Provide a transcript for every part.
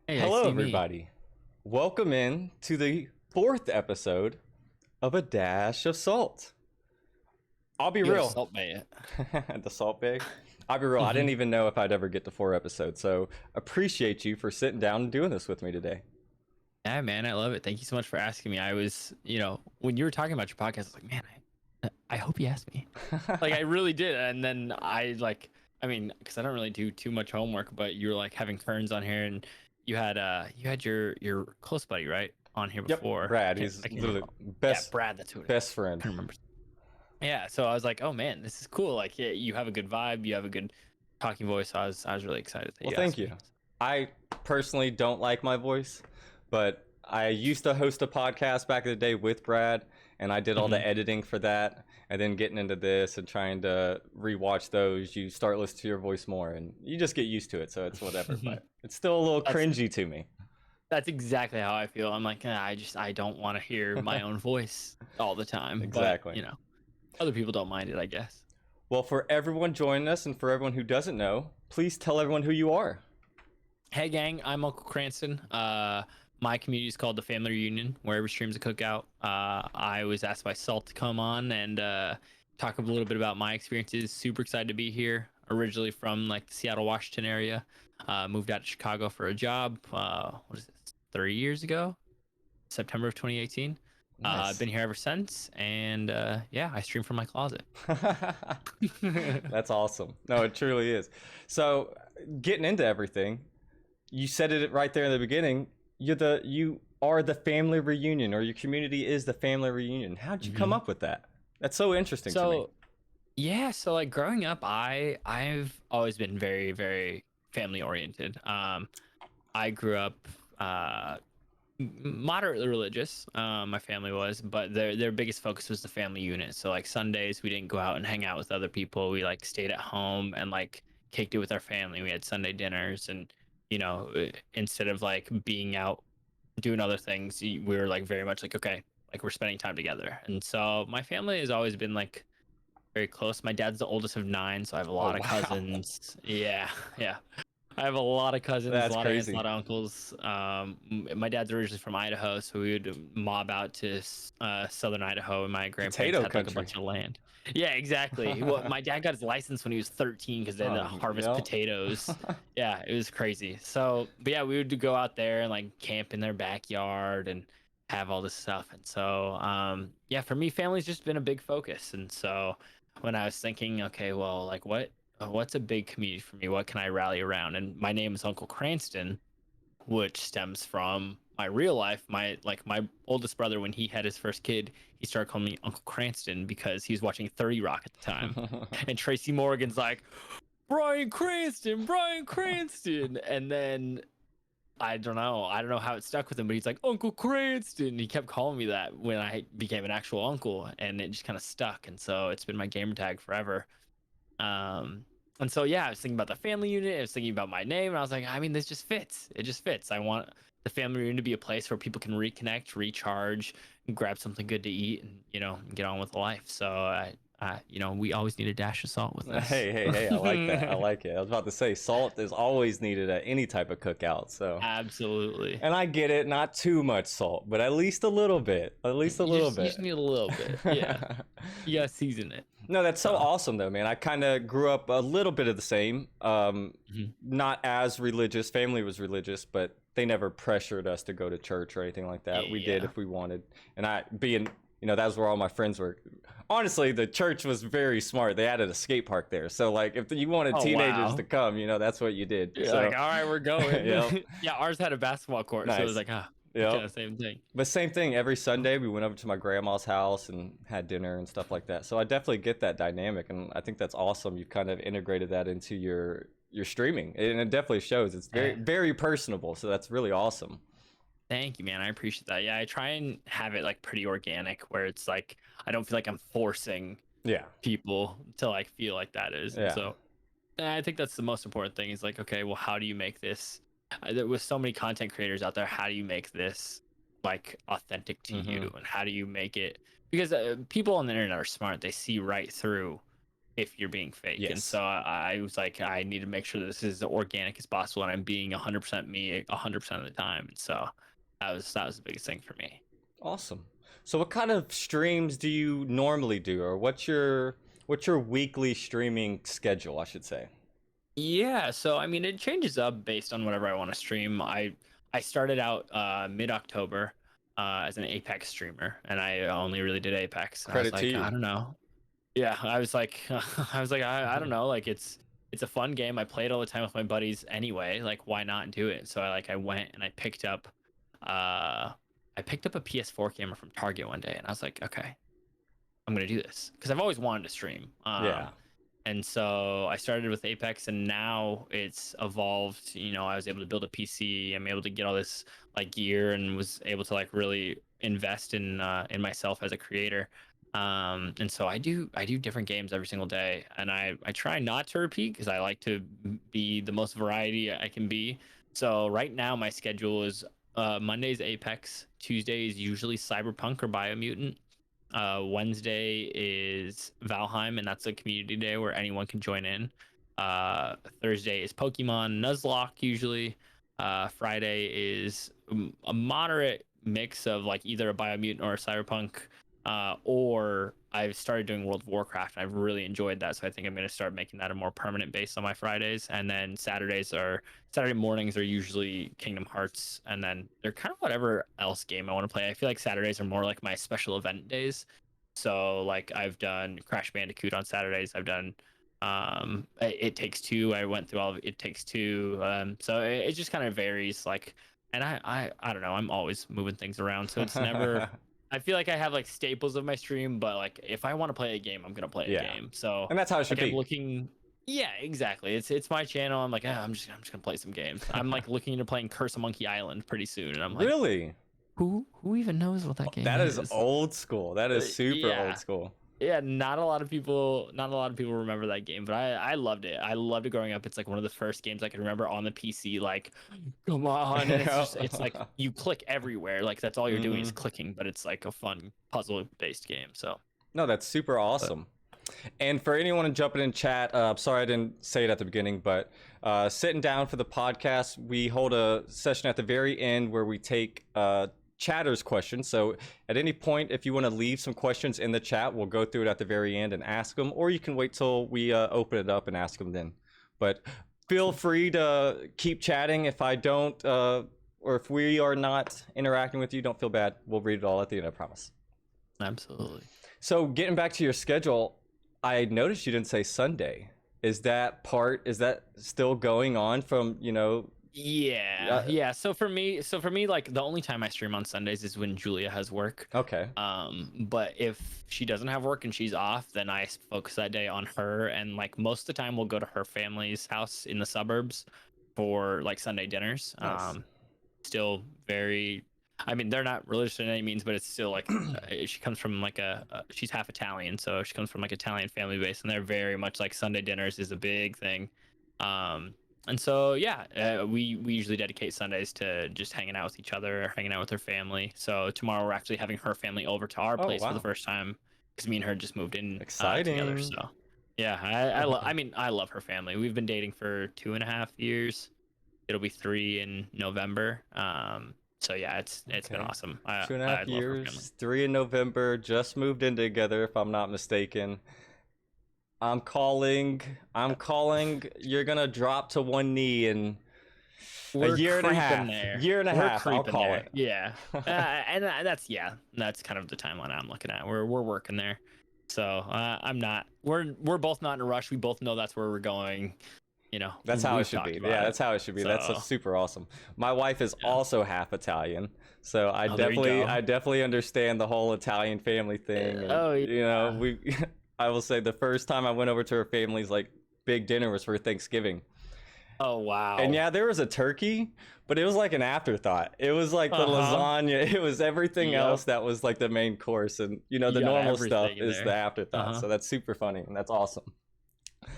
Hey, I Hello, see me. everybody. Welcome in to the fourth episode of A Dash of Salt. I'll be You got a real. salt bay it. The Salt Bay. I'll be real. I didn't even know if I'd ever get to 4 episodes, so appreciate you for sitting down and doing this with me today. Yeah, man, I love it. Thank you so much for asking me. I was, when you were talking about your podcast, I was like, man, I hope you asked me. Like, I really did. And then because I don't really do too much homework, but you were like having turns on here, and you had your close buddy right on here Yep, before. Brad. I He's can't literally recall. Yeah, best Brad. That's who it is. best friend. I can't remember. Yeah, so I was like, oh man, this is cool. Like, yeah, you have a good vibe. You have a good talking voice. So I was really excited that Well, you thank asked you. me. I personally don't like my voice, but I used to host a podcast back in the day with Brad, and I did all Mhm. the editing for that. And then getting into this and trying to rewatch those, you start listening to your voice more, and you just get used to it. So it's whatever, but it's still a little That's cringy to me. That's exactly how I feel. I'm like, I don't want to hear my own voice all the time. But Exactly. other people don't mind it, I guess. Well, for everyone joining us and for everyone who doesn't know, please tell everyone who you are. Hey, gang, I'm Uncle Cranston. My community is called the Family Reunion, where every stream's a cookout. I was asked by Salt to come on and talk a little bit about my experiences. Super excited to be here. Originally from like the Seattle, Washington area. Moved out to Chicago for a job. What is this? 3 years ago, September of 2018. I've Nice. been here ever since, and yeah, I stream from my closet. That's awesome. No, it truly is. So, getting into everything, you said it right there in the beginning. You are the family reunion, or your community is the family reunion. How'd you come hmm up with that? That's so interesting to me. So yeah, so like growing up, I've always been very very family oriented. I grew up uh moderately religious. My family was, but their biggest focus was the family unit. So like Sundays, we didn't go out and hang out with other people. We like stayed at home and like caked it with our family. We had Sunday dinners, and instead of like being out doing other things, we were like very much like, okay, like we're spending time together. And so my family has always been like very close. My dad's the oldest of nine, so I have a Oh, lot of wow. cousins. Yeah, yeah. I have a lot of cousins, a That's lot of aunts, a crazy. lot of uncles. My dad's originally from Idaho, so we would mob out to southern Idaho, and my grandparents Potato had like a country. bunch of land. Yeah, exactly. Well, my dad got his license when he was 13 because they had to Oh, harvest yeah. potatoes. Yeah, it was crazy. So, but yeah, we would go out there and like camp in their backyard and have all this stuff. And so, yeah, for me, family's just been a big focus. And so, when I was thinking, okay, well, like what's a big community for me? What can I rally around? And my name is Uncle Cranston, which stems from my real life. My oldest brother, when he had his first kid, he started calling me Uncle Cranston because he was watching 30 Rock at the time. And Tracy Morgan's like, Brian Cranston, Brian Cranston. And then I don't know how it stuck with him, but he's like, Uncle Cranston. He kept calling me that when I became an actual uncle, and it just kind of stuck. And so it's been my gamer tag forever. And so yeah, I was thinking about the family unit. I was thinking about my name, and I was like, I mean, this just fits. It just fits. I want the family reunion to be a place where people can reconnect, recharge, grab something good to eat, and get on with life. So we always need a dash of salt with this. Hey, hey, hey, I like that. I like it. I was about to say salt is always needed at any type of cookout. So, Absolutely. and I get it, not too much salt, but at least a little bit. At least a You little just you just bit. need a little bit. Yeah, you gotta season it. No, that's so So. awesome though, man. I kind of grew up a little bit of the same. Mhm. Not as religious. Family was religious, but they never pressured us to go to church or anything like that. We did Yeah. if we wanted. And that was where all my friends were. Honestly, the church was very smart. They added a skate park there. So like if you wanted Oh teenagers to wow. come, that's what you did. You're like, So, all right, we're going. yep. Yeah, ours had a basketball court, so it was Nice. like, kind Yep. of same thing. But same thing, every Sunday we went over to my grandma's house and had dinner and stuff like that. So I definitely get that dynamic, and I think that's awesome. You've kind of integrated that into your streaming, and it definitely shows. It's very Yeah. very personable, so that's really awesome. Thank you, man. I appreciate that. Yeah, I try and have it like pretty organic, where it's like I don't feel like I'm forcing Yeah, people to like feel like that is. And yeah. so I think that's the most important thing is like, okay, well, how do you make this? There with so many content creators out there, how do you make this like authentic to Hmm. you, and how do you make it? Because people on the internet are smart; they see right through if you're being fake. And Yes. so I was like, I need to make sure that this is as organic as possible and I'm being 100% me 100% of the time. And so that was the biggest thing for me. Awesome. So what kind of streams do you normally do, or what's your weekly streaming schedule, I should say? Yeah, so I mean it changes up based on whatever I want to stream. I started out mid-October as an Apex streamer and I only really did Apex and I was Credit to like, you. I don't know. Yeah, I was like I was like I don't know, like it's a fun game. I play it all the time with my buddies anyway. Like why not do it? So I went and uh I picked up a PS4 camera from Target one day and I was like, okay, I'm gonna do this because I've always wanted to stream. Yeah. And so I started with Apex, and now it's evolved. I was able to build a PC. I'm able to get all this like gear, and was able to like really invest in myself as a creator. And so I do different games every single day, and I try not to repeat because I like to be the most variety I can be. So right now my schedule is Monday's Apex, Tuesday is usually Cyberpunk or Biomutant. Wednesday is Valheim, and that's a community day where anyone can join in. Thursday is Pokemon Nuzlocke usually. Friday is a moderate mix of like either a Biomutant or a Cyberpunk. Or I've started doing World of Warcraft. And I've really enjoyed that, so I think I'm going to start making that a more permanent base on my Fridays. And then Saturday mornings are usually Kingdom Hearts, and then they're kind of whatever else game I want to play. I feel like Saturdays are more like my special event days. So like I've done Crash Bandicoot on Saturdays. I've done It Takes Two. I went through all of It Takes Two. So it just kind of varies. Like, and I don't know. I'm always moving things around, so it's never. I feel like I have like staples of my stream, but like if I want to play a game, I'm gonna play a Yeah. game. So And that's how it should like I'm be. looking. Yeah, exactly. It's my channel. I'm like, I'm just gonna play some games. I'm like looking into playing Curse of Monkey Island pretty soon, and I'm like, Really? who even knows what that game That is is? old school. That is super old Yeah, school. yeah. Not a lot of people remember that game, but I loved it. I loved it growing up. It's like one of the first games I can remember on the PC. Like, come on, and it's like you click everywhere. Like that's all you're doing is Hmm. clicking, but it's like a fun puzzle based game. So. No, that's super But awesome. And for anyone jumping in chat, sorry I didn't say it at the beginning, but sitting down for the podcast, we hold a session at the very end where we take chatters questions. So at any point, if you want to leave some questions in the chat, we'll go through it at the very end and ask them, or you can wait till we open it up and ask them then. But feel free to keep chatting. If I don't, or if we are not interacting with you, don't feel bad. We'll read it all at the end, I promise. absolutely. So getting back to your schedule, I noticed you didn't say Sunday. Is that still going on from, Yeah, yeah. So for me, like the only time I stream on Sundays is when Julia has work. okay. But if she doesn't have work and she's off, then I focus that day on her. And like most of the time, we'll go to her family's house in the suburbs for like Sunday dinners. Nice. Still very. I mean, they're not religious in any means, but it's still like she comes from like she's half Italian, so she comes from like Italian family base, and they're very much like Sunday dinners is a big thing. Um, and so yeah, we usually dedicate Sundays to just hanging out with each other, hanging out with her family. So tomorrow we're actually having her family over to our Oh, place for the wow. first time because me and her just moved in together. Exciting. So yeah, I mean I love her family. We've been dating for 2.5 years. It'll be 3 in November. So yeah, it's been Okay. awesome. Two and a I half love her family. years, 3 in November, just moved in together, if I'm not mistaken. I'm calling, you're gonna drop to one knee in a We're year and a creeping half. there. Year and a We're half, I'll creeping call there. it. Yeah. And that's kind of the timeline I'm looking at. We're working there. So I'm not. We're both not in a rush. We both know that's where we're going. That's how it We've should talked be. about Yeah, it. that's how it should be. That's So super awesome. My wife is yeah. also half Italian, so I Oh, there you definitely go. I definitely understand the whole Italian family thing. And Oh yeah. we I will say the first time I went over to her family's like big dinner was for Thanksgiving. Oh And wow. yeah, there was a turkey, but it was like an afterthought. It was like the Uh-huh. lasagna, it was everything else Yep. that was like the main course, and You the got normal stuff everything in is the there. afterthought. Uh-huh. So that's super funny and that's awesome.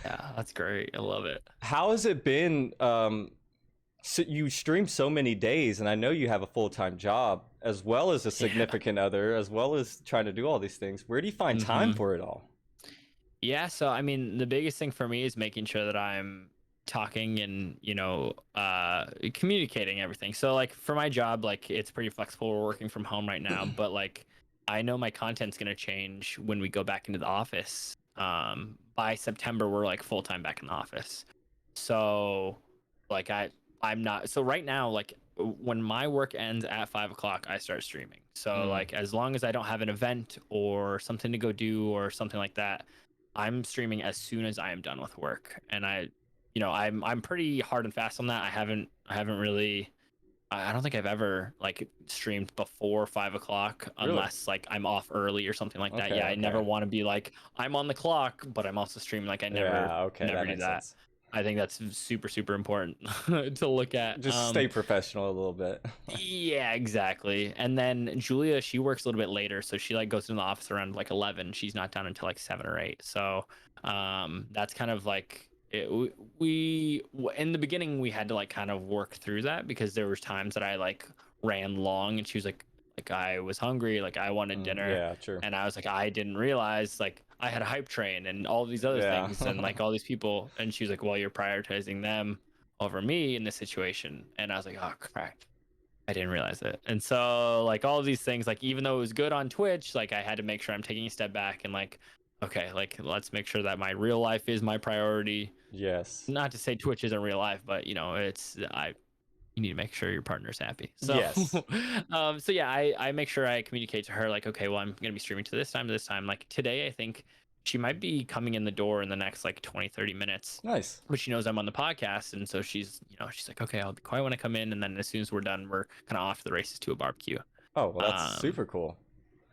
Yeah, that's great. I love it. How has it been? So you stream so many days, and I know you have a full-time job as well as a Yeah. significant other, as well as trying to do all these things. Where do you find time Hmm. for it all? Yeah, so I mean, the biggest thing for me is making sure that I'm talking and, communicating everything. So like for my job, like it's pretty flexible. We're working from home right now, but like I know my content's going to change when we go back into the office. By September, we're like full time back in the office. So like I'm not, so right now, like when my work ends at 5 o'clock, I start streaming. So Mm, like as long as I don't have an event or something to go do or something like that, I'm streaming as soon as I am done with work. And I'm pretty hard and fast on that. I haven't really, I don't think I've ever like streamed before 5 o'clock really? unless like I'm off early or something like that. Okay, Yeah, I never okay. want to be like I'm on the clock, but I'm also streaming. Like I never Yeah, okay, never that do makes that. sense. I think that's super super important to look at. Just stay professional a little bit. Yeah, exactly. And then Julia, she works a little bit later, so she like goes into the office around like 11. She's not done until like 7 or 8. So, that's kind of like in the beginning we had to like kind of work through that because there was times that I like ran long and she was like I was hungry, like I wanted dinner, Yeah, true. and I was like I didn't realize like I had a hype train and all these other Yeah. things and like all these people, and she was like, well, you're prioritizing them over me in this situation. And I was like, oh crap, I didn't realize it. And so like all of these things, like even though it was good on Twitch, like I had to make sure I'm taking a step back and like, okay, like let's make sure that my real life is my priority. Yes. Not to say Twitch isn't real life, but it's I you need to make sure your partner's happy. So Yes. so yeah, I make sure I communicate to her like, okay, well I'm gonna be streaming to this time. Like today I think she might be coming in the door in the next like 20-30 minutes, Nice. but she knows I'm on the podcast, and so she's like, okay, I'll be quiet when I come in, and then as soon as we're done, we're kind of off to the races to a barbecue. Oh, well, that's Um, super cool.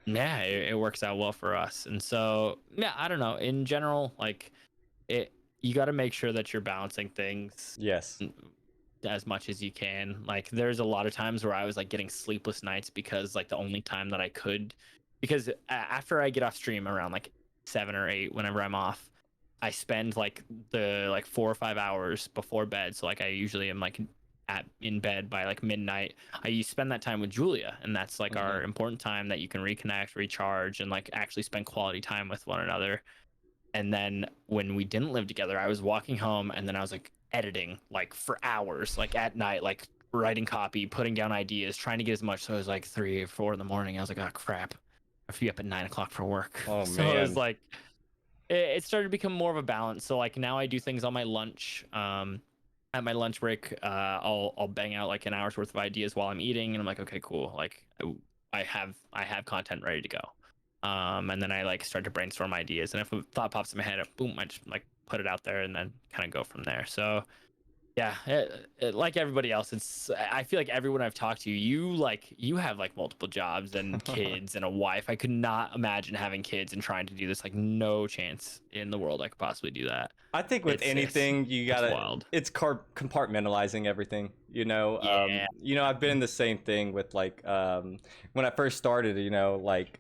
yeah, it works out well for us, and so yeah, I don't know. In general, like it, you got to make sure that you're balancing things Yes. as much as you can. Like there's a lot of times where I was like getting sleepless nights because like the only time that I could, because after I get off stream around like 7 or 8, whenever I'm off, I spend like the like 4 or 5 hours before bed. So like I usually am like in bed by like midnight. I spend that time with Julia, and that's like Hmm. our important time that you can reconnect, recharge, and like actually spend quality time with one another. And then when we didn't live together, I was walking home and then I was like editing like for hours, like at night, like writing copy, putting down ideas, trying to get as much. So it was like 3 or 4 in the morning. I was like, oh crap, I have to be up at 9 o'clock for work. Oh So it was man. like it started to become more of a balance. So like now I do things on my lunch. At my lunch break, I'll bang out like an hour's worth of ideas while I'm eating, and I'm like, okay, cool. Like I have content ready to go. And then I like start to brainstorm ideas, and if a thought pops in my head, boom, I just like put it out there, and then kind of go from there. So yeah, like everybody else, I feel like everyone I've talked to, you have like multiple jobs and kids and a wife. I could not imagine having kids and trying to do this. Like no chance in the world I could possibly do that. I think with It's it's anything, you it's gotta, wild. it's compartmentalizing everything. Yeah. I've been in the same thing with like, when I first started. Like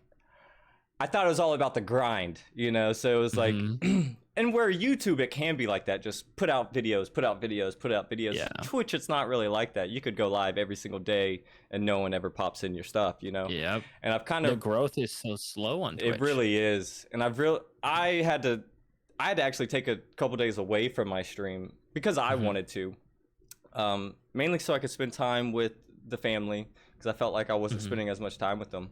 I thought it was all about the grind. So it was like, Hmm. and where YouTube it can be like that, just put out videos, put out videos, put out videos. Yeah. Twitch, it's not really like that. You could go live every single day and no one ever pops in your stuff. Yep. And I've kind The of, growth is so slow on it Twitch. really is, and I had to actually take a couple days away from my stream because I Hmm. wanted to, mainly so I could spend time with the family because I felt like I wasn't Hmm. spending as much time with them.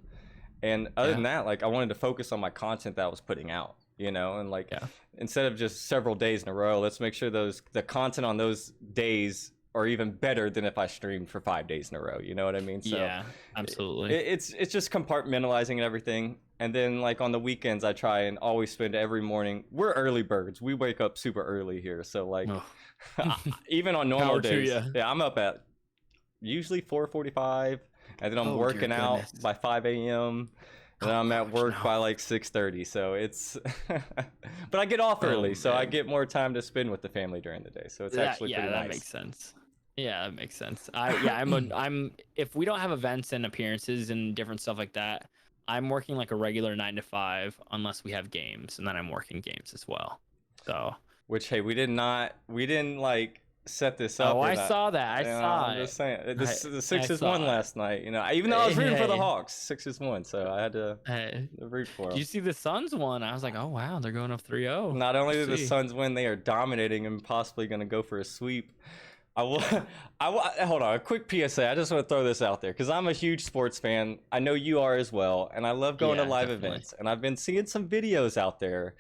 And other Yeah. than that, like I wanted to focus on my content that I was putting out, and like Yeah. instead of just several days in a row, let's make sure the content on those days are even better than if I streamed for 5 days in a row. You know what I mean? So Yeah. it, Absolutely. it's just compartmentalizing and everything. And then like on the weekends, I try and always spend every morning. We're early birds. We wake up super early here, so like Oh. even on normal Power to days, you. yeah, I'm up at usually 4:45, and then I'm Oh dear working out goodness. by 5 a.m. And then Oh I'm at gosh, work no. by like 6:30. So it's, but I get off Oh early, so I man. get more time to spend with the family during the day. So it's actually Yeah, pretty that makes nice. sense. Yeah, that makes sense. I'm if we don't have events and appearances and different stuff like that, I'm working like a regular 9 to 5 unless we have games, and then I'm working games as well. So Which, hey, we didn't like. set this Oh, up, I and saw that. I I'm saw just it. saying the I Sixers won saw it. last night. Even though I was rooting for the Hey, Hawks, Sixers won, so I had to hey. root for Did them. you see the Suns one? I was like, oh wow, they're going up 3-0. Not only Let's did the see. Suns win, they are dominating and possibly going to go for a sweep. I will. Hold on. A quick PSA. I just want to throw this out there because I'm a huge sports fan. I know you are as well, and I love going to Yeah, live definitely. events. And I've been seeing some videos out there.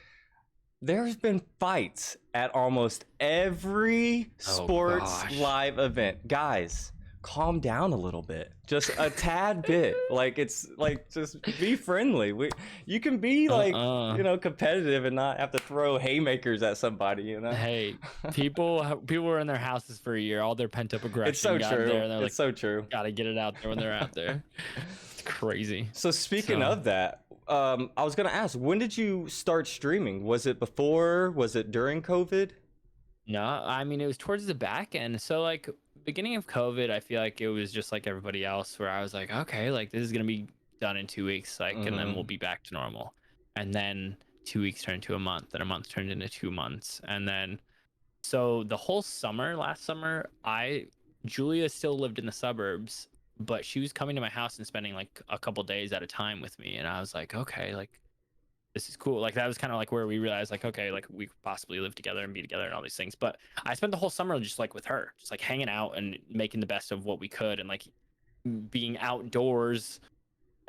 There's been fights at almost every Oh sports gosh. live event. Guys, calm down a little bit. Just a tad bit. Like it's like just be friendly. You can be like, Uh-uh. competitive and not have to throw haymakers at somebody. Hey, people were in their houses for a year. All their pent up It's aggression so got there, true. and they're It's like, so true. gotta get it out there when they're out there. It's crazy. So speaking So of that, I was gonna ask, when did you start streaming? Was it before? Was it during COVID? no, I mean it was towards the back end. So like beginning of COVID, I feel like it was just like everybody else, where I was like, okay, like this is gonna be done in 2 weeks, like, and then we'll Mm-hmm. be back to normal. And then 2 weeks turned to a month, and a month turned into 2 months, and then so the whole summer, last summer, Julia still lived in the suburbs, but she was coming to my house and spending like a couple days at a time with me, and I was like, okay, like this is cool. Like that was kind of like where we realized like, okay, like we could possibly live together and be together and all these things. But I spent the whole summer just like with her, just like hanging out and making the best of what we could, and like being outdoors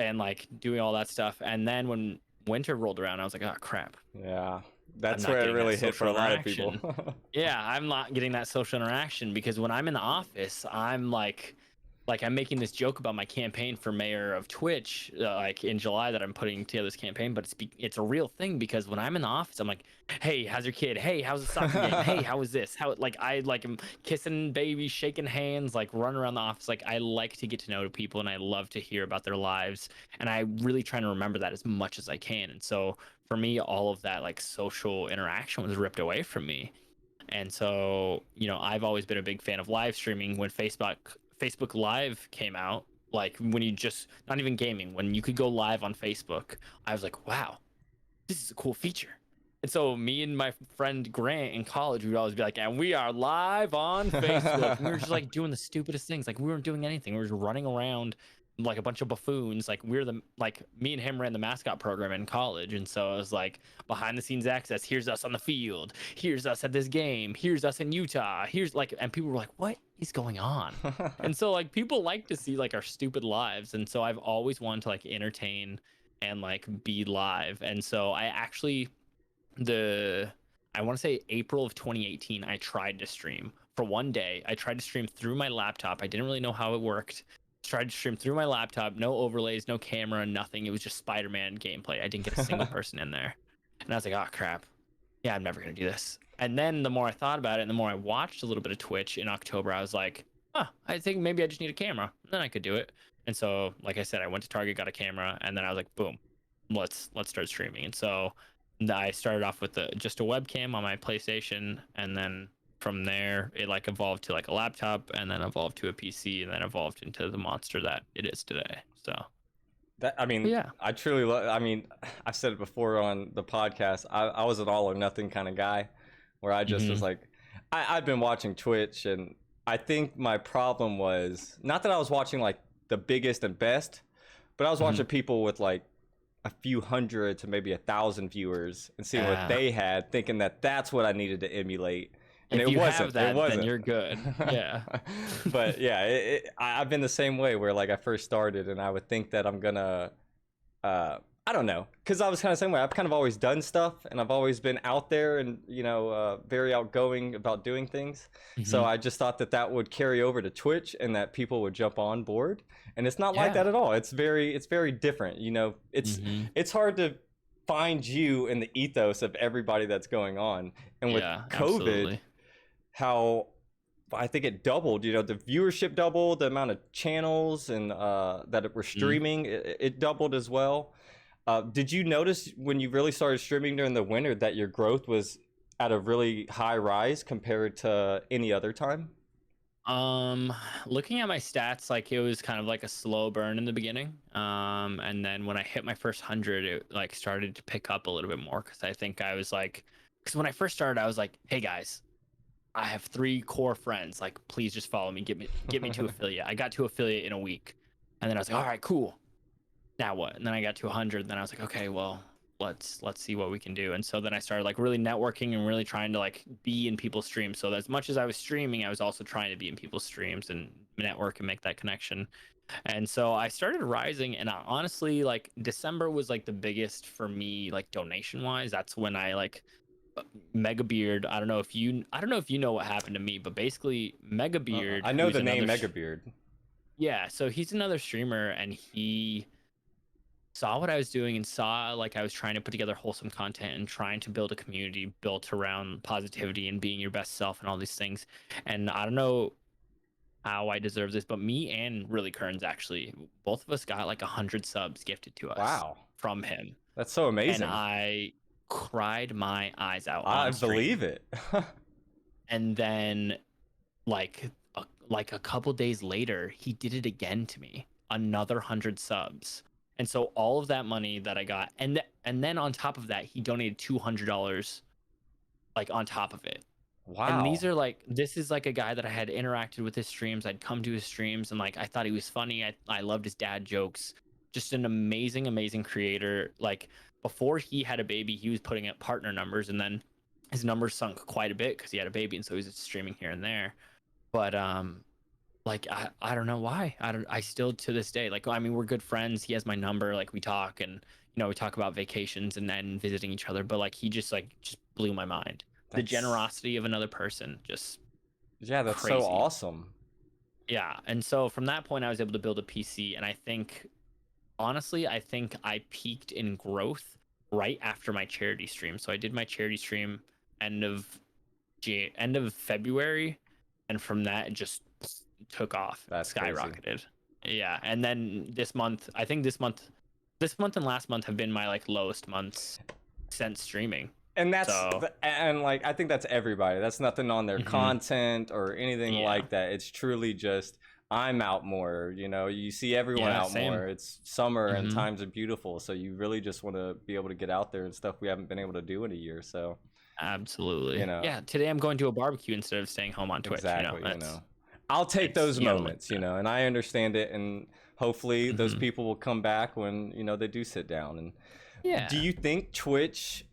and like doing all that stuff. And then when winter rolled around, I was like, oh crap, Yeah, I'm that's not where it getting that really hit for social a lot of people. interaction. Yeah, I'm not getting that social interaction because when I'm in the office, I'm like I'm making this joke about my campaign for mayor of Twitch, like in July, that I'm putting together this campaign, but it's a real thing because when I'm in the office, I'm like, hey, how's your kid? Hey, how's the soccer game? Hey, how was this? How like I like am kissing babies, shaking hands, like running around the office. Like I like to get to know people and I love to hear about their lives, and I really try to remember that as much as I can. And so for me, all of that like social interaction was ripped away from me. And so, I've always been a big fan of live streaming. When Facebook Live came out, like when you just not even gaming, when you could go live on Facebook, I was like, wow, this is a cool feature. And so me and my friend Grant in college, we would always be like, and we are live on Facebook. And we were just like doing the stupidest things. Like we weren't doing anything. We were just running around like a bunch of buffoons. Like me and him ran the mascot program in college. And so it was like behind the scenes access. Here's us on the field. Here's us at this game. Here's us in Utah. Here's like, and people were like, what is going on? And so like people like to see like our stupid lives. And so I've always wanted to like entertain and like be live. And so the I want to say April of 2018, I tried to stream for one day. I tried to stream through my laptop. I didn't really know how it worked. Tried to stream through my laptop, no overlays, no camera, nothing. It was just Spider-Man gameplay. I didn't get a single person in there. And I was like, oh crap. Yeah, I'm never gonna do this. And then the more I thought about it and the more I watched a little bit of Twitch in October, I was like, I think maybe I just need a camera. And then I could do it. And so, like I said, I went to Target, got a camera, and then I was like, boom, let's start streaming. And so I started off with just a webcam on my PlayStation, and then from there it like evolved to like a laptop, and then evolved to a PC, and then evolved into the monster that it is today. So I mean, yeah. I truly love. I mean, I've said it before on the podcast. I was an all or nothing kind of guy, where I just was Hmm. like, I've been watching Twitch, and I think my problem was not that I was watching like the biggest and best, but I was Hmm. watching people with like a few hundred to maybe 1,000 viewers and seeing what Yeah. they had, thinking that that's what I needed to emulate, and If it you wasn't. have It that, then wasn't. you're good. Yeah. But yeah, I've been the same way where like I first started, and I would think that I'm gonna I don't know, because I was kind of the same way. I've kind of always done stuff, and I've always been out there, and very outgoing about doing things. So Hmm. I just thought that that would carry over to Twitch, and that people would jump on board. And it's not like Yeah. that at all. It's very different. Hmm. It's hard to find you in the ethos of everybody that's going on. And with Yeah, COVID, absolutely. how I think it doubled. The viewership doubled, the amount of channels and that were Mhm. streaming, it doubled as well. Did you notice when you really started streaming during the winter that your growth was at a really high rise compared to any other time? Um, Looking at my stats, like it was kind of like a slow burn in the beginning. And then when I hit my first 100, it like started to pick up a little bit more because I think I was like, because when I first started, I was like, hey guys, I have 3 core friends. Like, please just follow me. Get me to affiliate. I got to affiliate in a week, and then I was like, all right, cool. Now what? And then I got to 100. And then I was like, okay, well, let's see what we can do. And so then I started like really networking and really trying to like be in people's streams. So as much as I was streaming, I was also trying to be in people's streams and network and make that connection. And so I started rising, and I honestly, like, December was like the biggest for me, like, donation wise. That's when I like Mega Beard. I don't know if you know what happened to me, but basically Mega Beard, I know who's the name another Megabeard. yeah, so he's another streamer, and he saw what I was doing and saw like I was trying to put together wholesome content and trying to build a community built around positivity and being your best self and all these things. And I don't know how I deserve this, but me and really Kearns, actually, both of us got like 100 subs gifted to us Wow, from him. that's so And amazing. I cried my eyes out I on stream. believe it. And then like a couple days later, he did it again to me, another 100 subs. And so all of that money that I got, and then on top of that, he donated $200 like on top of it. And Wow, these are like, this is like a guy that I had interacted with his streams. I'd come to his streams and like I thought he was funny. I loved his dad jokes. Just an amazing, amazing creator. Like, before he had a baby, he was putting up partner numbers, and then his numbers sunk quite a bit because he had a baby, and so he's streaming here and there. But like, I don't know why. I still, to this day, like, I mean, we're good friends. He has my number, like we talk, and we talk about vacations and then visiting each other. But like, he just blew my mind. The that's generosity of another person, just yeah, that's so crazy. awesome. Yeah. And so from that point, I was able to build a PC, and I think, honestly, I think I peaked in growth right after my charity stream. So I did my charity stream end of end of February, and from that it just took off, That's crazy. skyrocketed. Yeah, and then this month, I think this month and last month have been my like lowest months since streaming. And So, and like I think that's everybody. That's nothing on their mhm, content or anything yeah, like that. It's truly just I'm out more, you see everyone yeah, out same. more. It's summer and Hmm. times are beautiful, so you really just want to be able to get out there and stuff we haven't been able to do in a year. So, you Absolutely. know, Yeah, today I'm going to a barbecue instead of staying home on Twitch. exactly, That's I'll take it's those you gotta look moments, at and I understand it, and hopefully that. those Hmm. people will come back when, they do sit down. And do Yeah. you think Twitch,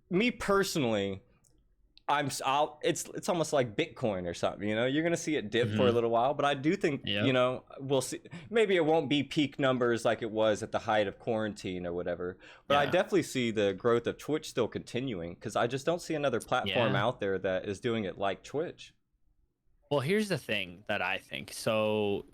me personally, it's almost like Bitcoin or something, you're gonna see it dip for a Hmm. little while, but I do think, Yep. we'll see. Maybe it won't be peak numbers like it was at the height of quarantine or whatever, but I Yeah. definitely see the growth of Twitch still continuing, because I just don't see another platform Yeah. out there that is doing it like Twitch. Well, here's the thing that I think. So,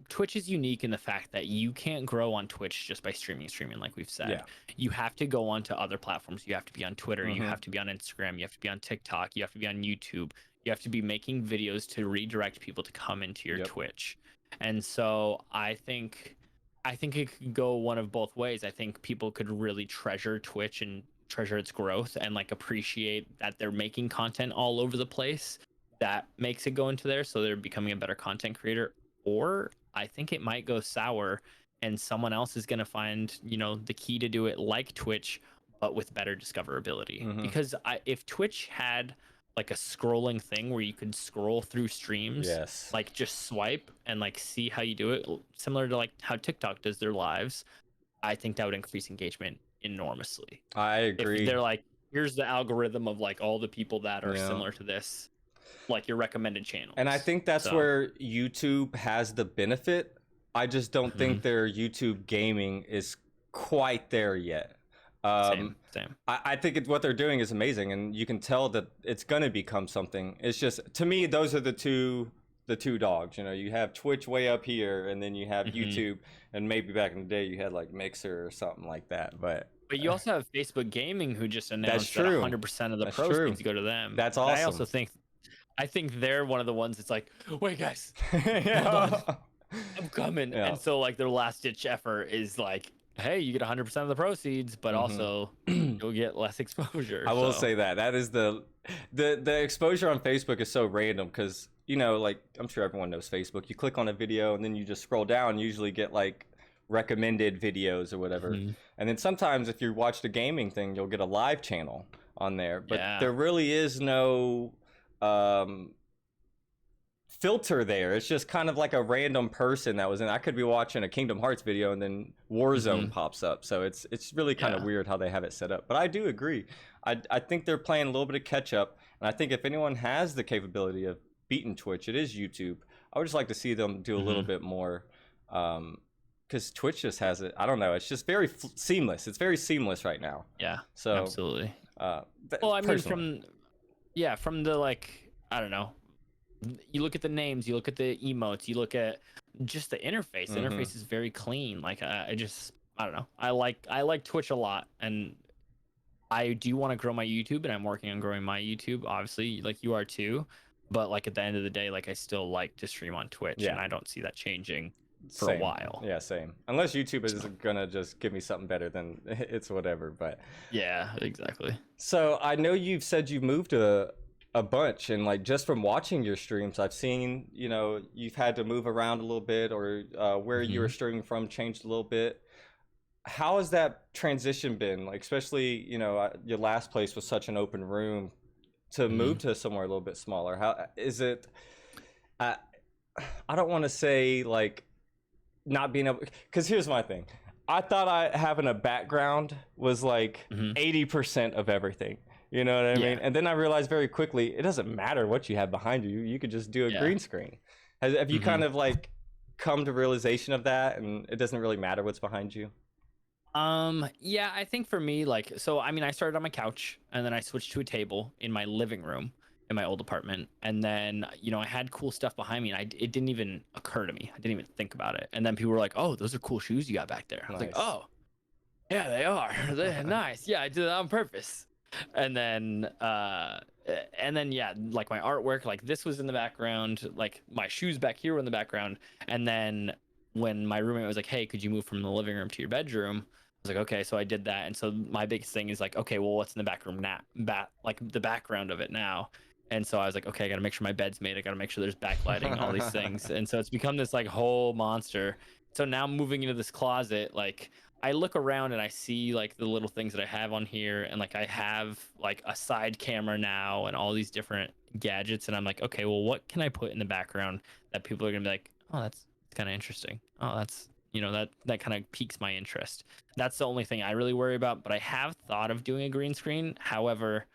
Twitch is unique in the fact that you can't grow on Twitch just by streaming, like we've said. Yeah. You have to go onto other platforms. You have to be on Twitter. You Mm-hmm. have to be on Instagram. You have to be on TikTok. You have to be on YouTube. You have to be making videos to redirect people to come into your Yep. Twitch. And so I think it could go one of both ways. I think people could really treasure Twitch and treasure its growth and like appreciate that they're making content all over the place. That makes it go into there, so they're becoming a better content creator. Or I think it might go sour, and someone else is going to find, the key to do it like Twitch, but with better discoverability. Mm-hmm. Because if Twitch had like a scrolling thing where you could scroll through streams, Yes, like just swipe and like see how you do it, similar to like how TikTok does their lives, I think that would increase engagement enormously. I If agree. they're like, here's the algorithm of like all the people that are Yeah. similar to this, like your recommended And I channels. think that's So, where YouTube has the benefit. I just don't mhm, think their YouTube gaming is quite there yet. same, Um, same. I think what they're doing is amazing, and you can tell that it's going to become something. It's just, to me, those are the two dogs. You have Twitch way up here, and then you have Hmm. YouTube, and maybe back in the day you had like Mixer or something like that. But But you also have Facebook Gaming, who just that's announced that true. 100% of the That's true. proceeds go to them. That's But awesome. I think they're one of the ones that's like, wait, guys, hold on, Yeah. I'm coming. Yeah. And so like their last ditch effort is like, hey, you get 100% of the proceeds, but also Hmm. you'll get less exposure. I will So, say that is the exposure on Facebook is so random, because like, I'm sure everyone knows Facebook. You click on a video and then you just scroll down, you usually get like recommended videos or whatever. mhm, And then sometimes if you watch the gaming thing, you'll get a live channel on there, but Yeah. there really is no um filter there. It's just kind of like a random person that was in. I could be watching a Kingdom Hearts video and then Warzone Hmm. pops up. So it's really kind of Yeah. weird how they have it set up. But I do agree. I think they're playing a little bit of catch up, and I think if anyone has the capability of beating Twitch, it is YouTube. I would just like to see them do a little Hmm. bit more, because Twitch just has it. I don't know. It's just very seamless. It's very seamless right now. Yeah. So, Absolutely. uh, Well, I mean, personally, from yeah, from the like, I don't know. You look at the names, you look at the emotes, you look at just the interface. The hmm interface is very clean. Like I don't know. I like Twitch a lot, and I do want to grow my YouTube, and I'm working on growing my YouTube. Obviously, like you are too. But like at the end of the day, like I still like to stream on Twitch, yeah. and I don't see that changing for a Same. while. Yeah, same. Unless YouTube is So gonna just give me something better, then it's whatever. But yeah, exactly. so I know you've said you've moved a bunch, and like just from watching your streams, I've seen you've had to move around a little bit, or where you were Hmm. streaming from changed a little bit. How has that transition been? Like, especially your last place was such an open room. To move Hmm. to somewhere a little bit smaller, how is it? I I don't want to say like not being able, because here's my thing. I thought I having a background was like Hmm. 80% of everything. You know what I mean? Yeah. And then I realized very quickly it doesn't matter what you have behind you. You could just do a Yeah. green screen. Have you Hmm. kind of like come to realization of that, and it doesn't really matter what's behind you? Yeah, I think for me, like, so I mean, I started on my couch and then I switched to a table in my living room in my old apartment. And then, I had cool stuff behind me and it didn't even occur to me. I didn't even think about it. And then people were like, "Oh, those are cool shoes you got back there." I was like, Nice. "Oh, yeah, they are. They're nice. Yeah, I did that on purpose." And then, yeah, like my artwork, like this was in the background, like my shoes back here were in the background. And then when my roommate was like, "Hey, could you move from the living room to your bedroom?" I was like, "Okay." So I did that. And so my biggest thing is like, okay, well, what's in the back room now? Like the background of it now. And so I was like, okay, I got to make sure my bed's made. I got to make sure there's backlighting, all these things. And so it's become this like whole monster. So now moving into this closet, like I look around and I see like the little things that I have on here, and like I have like a side camera now and all these different gadgets, and I'm like, okay, well, what can I put in the background that people are gonna be like, oh, that's kind of interesting. Oh, that's that kind of piques my interest. That's the only thing I really worry about. But I have thought of doing a green screen. However,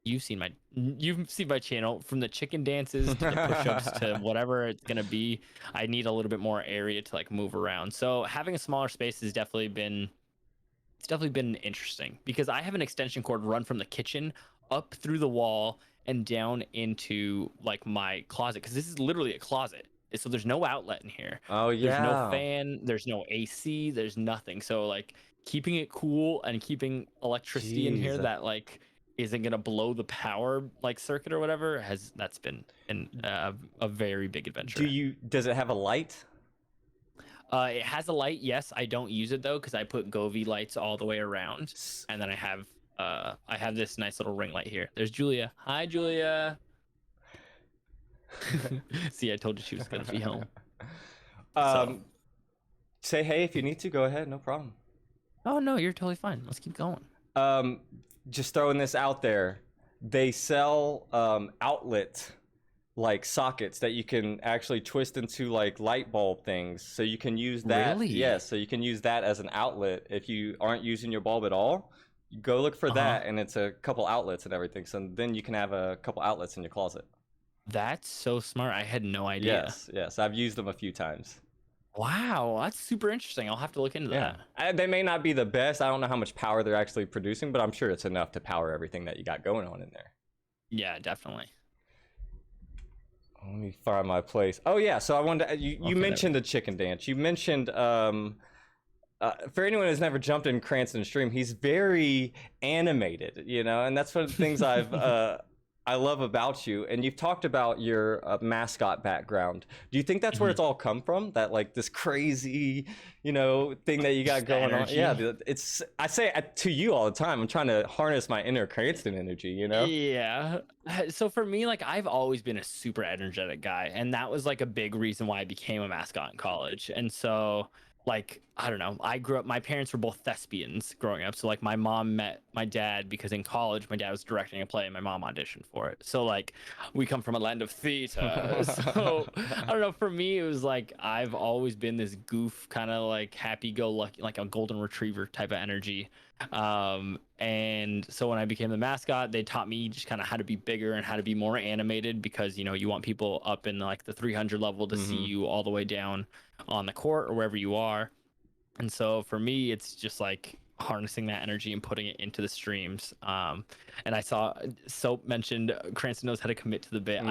you've seen my channel, from the chicken dances to the push-ups to whatever it's gonna be. I need a little bit more area to like move around. So having a smaller space has definitely been interesting, because I have an extension cord run from the kitchen up through the wall and down into like my closet, because this is literally a closet. So there's no outlet in here. Oh There's no yeah. fan, there's no AC, there's nothing. So like keeping it cool and keeping electricity in here Jeez. that like isn't gonna blow the power like circuit or whatever, that's been a very big adventure. Does it have a light? It has a light. Yes, I don't use it though because I put Govee lights all the way around, S- and then I have this nice little ring light here. There's Julia. Hi, Julia. See, I told you she was gonna be home. So, um say hey if you need to. Go ahead, no problem. oh no, you're totally fine. Let's keep going. Um, just throwing this out there. They sell outlet like sockets that you can actually twist into like light bulb things. So you can use that. Really? Yes, so you can use that as an outlet if you aren't using your bulb at all. You go look for Uh huh. that, and it's a couple outlets and everything. So then you can have a couple outlets in your closet. That's so smart. I had no idea. Yes, yes, I've used them a few times. Wow, that's super interesting. I'll have to look into Yeah, that. they may not be the best. I don't know how much power they're actually producing, but I'm sure it's enough to power everything that you got going on in there. Yeah, definitely. Let me find my place. Oh yeah, so I wanted to, you Okay, there we mentioned go. the chicken dance. You mentioned for anyone who's never jumped in Cranston's stream, he's very animated, and that's one of the things I love about you. And you've talked about your mascot background. Do you think that's where Mhm. it's all come from? That like this crazy, thing that you got Just the going on? Yeah, energy. it's I say it to you all the time. I'm trying to harness my inner Cranston energy. Yeah. So for me, like I've always been a super energetic guy, and that was like a big reason why I became a mascot in college. And so like I don't know. I grew up. My parents were both thespians growing up. So like my mom met my dad because in college my dad was directing a play and my mom auditioned for it. So like we come from a land of theater. So I don't know. For me, it was like I've always been this goof kind of like happy-go-lucky, like a golden retriever type of energy. And so when I became the mascot, they taught me just kind of how to be bigger and how to be more animated because you want people up in like the 300 level to see Hmm. you all the way down on the court or wherever you are. And so for me, it's just like harnessing that energy and putting it into the streams. And I saw Soap mentioned Cranston knows how to commit to the bit. Hmm.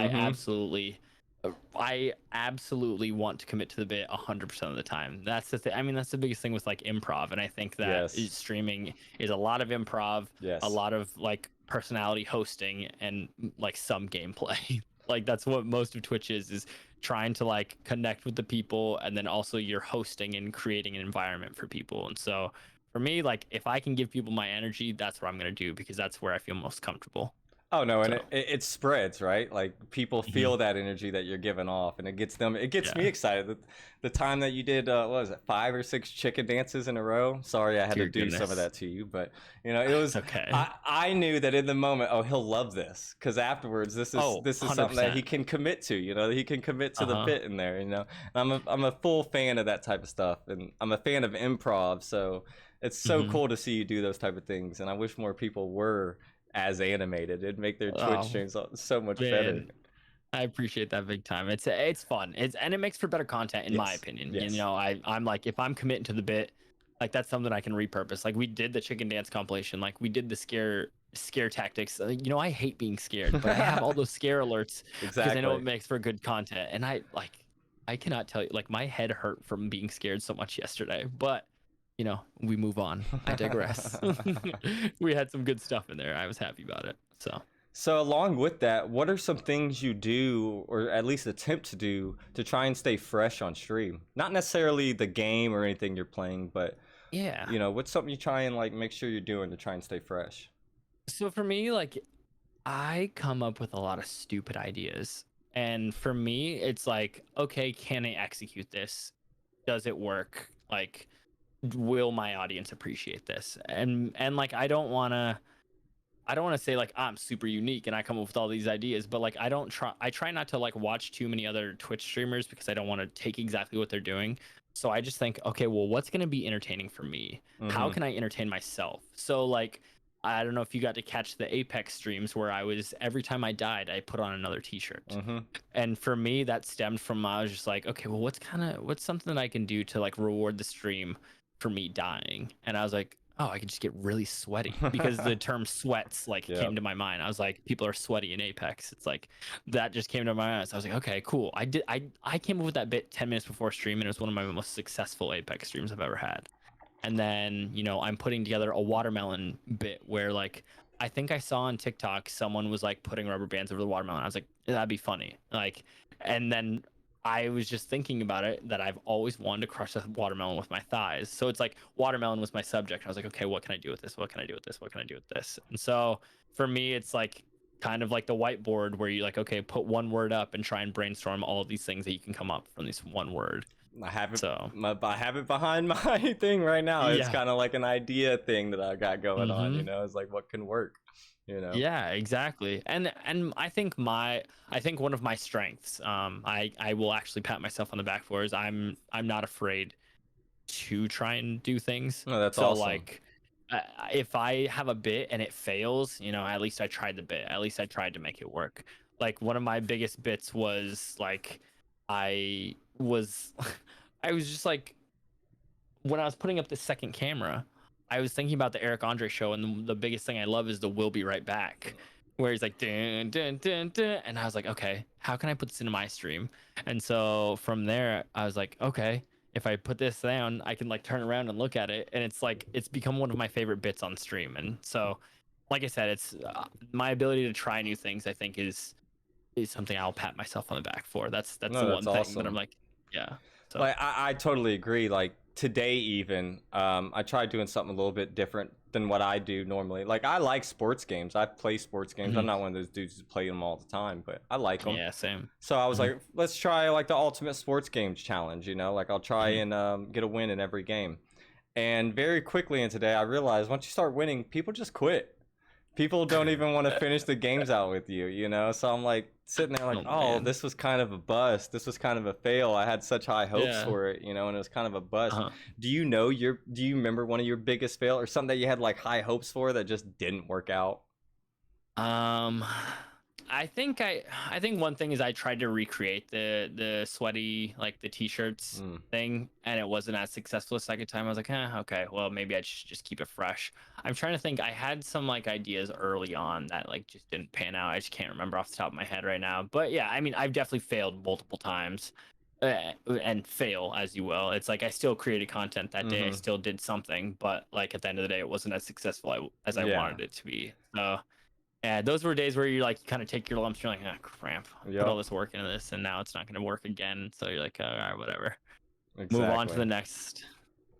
I absolutely want to commit to the bit 100% of the time. That's the thing. I mean, that's the biggest thing with like improv. And I think that Yes. streaming is a lot of improv, a Yes. lot of like personality hosting, and like some gameplay. Like that's what most of Twitch is trying to like connect with the people, and then also you're hosting and creating an environment for people. And so for me, like if I can give people my energy, that's what I'm going to do because that's where I feel most comfortable. Oh no, and So it spreads, right? Like people mhm, feel that energy that you're giving off, and it gets them. It gets me yeah, excited. The time that you did, what was it, 5 or 6 chicken dances in a row? Sorry, I had to dear do some of goodness. that to you, but it was. It's okay. I knew that in the moment, oh, he'll love this because afterwards, Oh, this is something that he 100%. can commit to. That he can commit to the Uh-huh. bit in there. I'm a full fan of that type of stuff, and I'm a fan of improv. So it's so Hmm. cool to see you do those type of things, and I wish more people were as animated. It'd make their Twitch Oh, streams so much better. man. I appreciate that big time. It's fun. And it makes for better content in my Yes. opinion. Yes. I'm like if I'm committing to the bit, like that's something I can repurpose. Like we did the chicken dance compilation, like we did the scare tactics. I hate being scared, but I have all those scare alerts because I know it Exactly. makes for good content. And I cannot tell you, like my head hurt from being scared so much yesterday, but we move on. I digress. We had some good stuff in there. I was happy about it. So So along with that, what are some things you do or at least attempt to do to try and stay fresh on stream? Not necessarily the game or anything you're playing, but yeah. what's something you try and like make sure you're doing to try and stay fresh? So for me, like I come up with a lot of stupid ideas. And for me, it's like, okay, can I execute this? Does it work? Like, will my audience appreciate this? And like I don't want to say like I'm super unique and I come up with all these ideas, but like I try not to like watch too many other Twitch streamers because I don't want to take exactly what they're doing. So I just think, okay, well, what's going to be entertaining for me? How Mm-hmm. can I entertain myself? So like I don't know if you got to catch the Apex streams where I was every time I died, I put on another t-shirt. Mm-hmm. And for me that stemmed from I was just like, okay, well, what's something that I can do to like reward the stream for me dying? And I was like, oh, I could just get really sweaty because the term sweats like Yeah. came to my mind. I was like, people are sweaty in Apex. It's like that just came to my mind. So I was like, okay, cool. I came up with that bit 10 minutes before stream, and it was one of my most successful Apex streams I've ever had. And then I'm putting together a watermelon bit where like I think I saw on TikTok someone was like putting rubber bands over the watermelon. I was like, that'd be funny. Like, and then I was just thinking about it that I've always wanted to crush a watermelon with my thighs. So it's like watermelon was my subject. I was like, okay, what can I do with this? What can I do with this? What can I do with this? And so for me, it's like kind of like the whiteboard where you like, okay, put one word up and try and brainstorm all of these things that you can come up from this one word. I have it. So I have it behind my thing right now. It's yeah. kind of like an idea thing that I got going on. Mm-hmm. It's like what can work. You know. Yeah, exactly. And I think one of my strengths, I will actually pat myself on the back for is I'm not afraid to try and do things. No, that's So awesome. like if I have a bit and it fails, at least I tried the bit. At least I tried to make it work. Like one of my biggest bits was like I was I was just like when I was putting up the second camera, I was thinking about the Eric Andre show, and the biggest thing I love is the "We'll be right back," where he's like dun, dun, dun, dun, and I was like, okay, how can I put this into my stream? And so from there, I was like, okay, if I put this down, I can like turn around and look at it, and it's like it's become one of my favorite bits on stream. And so, like I said, it's my ability to try new things. I think is something I'll pat myself on the back for. That's No, the that's one thing that I'm awesome. like, yeah. So Like I totally agree. Like today, even I tried doing something a little bit different than what I do normally. Like, I like sports games. I play sports games. I'm Mhm. not one of those dudes who play them all the time, but I like them. Yeah, same. So I was Mhm. like, let's try like the ultimate sports games challenge, you know, like I'll try Mhm. and get a win in every game. And very quickly in today, I realized once you start winning, people just quit. People don't even want to finish the games out with you, you know? So I'm like sitting there like, Oh oh, man. this was kind of a bust. This was kind of a fail. I had such high hopes Yeah. for it, you know, and it was kind of a bust. Uh-huh. Do you remember one of your biggest fail or something that you had like high hopes for that just didn't work out? Um, I think one thing is I tried to recreate the sweaty, like the t-shirts Mm, thing, and it wasn't as successful the second time. I was like, okay, well maybe I should just keep it fresh. I'm trying to think. I had some like ideas early on that like just didn't pan out. I just can't remember off the top of my head right now. But yeah, I mean, I've definitely failed multiple times. And fail as you will. It's like I still created content that day. I mm-hmm. still did something, but like at the end of the day, it wasn't as successful as I Yeah. wanted it to be. So yeah, those were days where you like kind of take your lumps. You're like, ah, cramp. Put all Yep. this work into this, and now it's not going to work again. So you're like, oh, all right, whatever. Move on to Exactly. the next.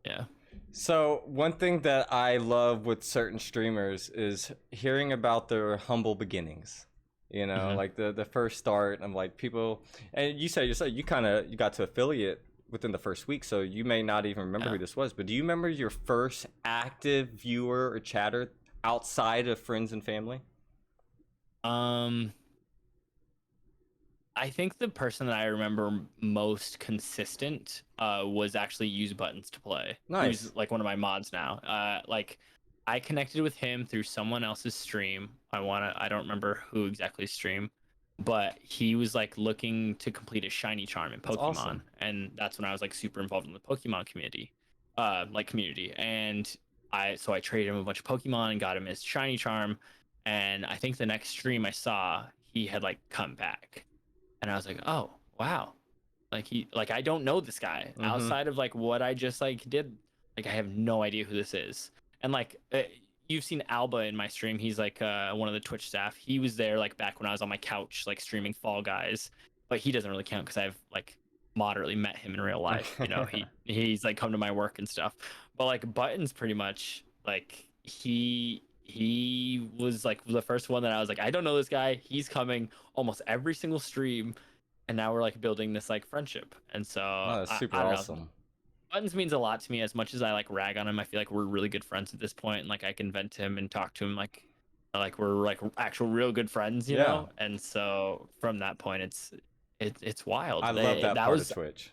Yeah. So one thing that I love with certain streamers is hearing about their humble beginnings. You know, Hmm. like the first start of like people, and you said yourself you kind of you got to affiliate within the first week, so you may not even remember Yeah. who this was. But do you remember your first active viewer or chatter outside of friends and family? Um, I think the person that I remember most consistent was actually Use Buttons to Play, Nice. who's like one of my mods now. Like I connected with him through someone else's stream. I don't remember who exactly stream, but he was like looking to complete a shiny charm in That's Pokemon, awesome. and that's when I was like super involved in the Pokemon community, community. And I traded him a bunch of Pokemon and got him his shiny charm. And I think the next stream I saw, he had like come back, and I was like, oh wow, like I don't know this guy Mm-hmm. outside of like what I just like did. Like I have no idea who this is. And like you've seen Alba in my stream. He's like one of the Twitch staff. He was there like back when I was on my couch like streaming Fall Guys, but he doesn't really count because I've like moderately met him in real life. You know, Okay. he's like come to my work and stuff. But like Buttons pretty much like he was like the first one that I was like, I don't know this guy. He's coming almost every single stream, and now we're like building this like friendship. And so Oh, that's super I don't know. awesome. Buttons means a lot to me. As much as I like rag on him, I feel like we're really good friends at this point, and like I can vent to him and talk to him like we're like actual real good friends, you Yeah, know. And so from that point, it's wild. I love that That part of was, Twitch.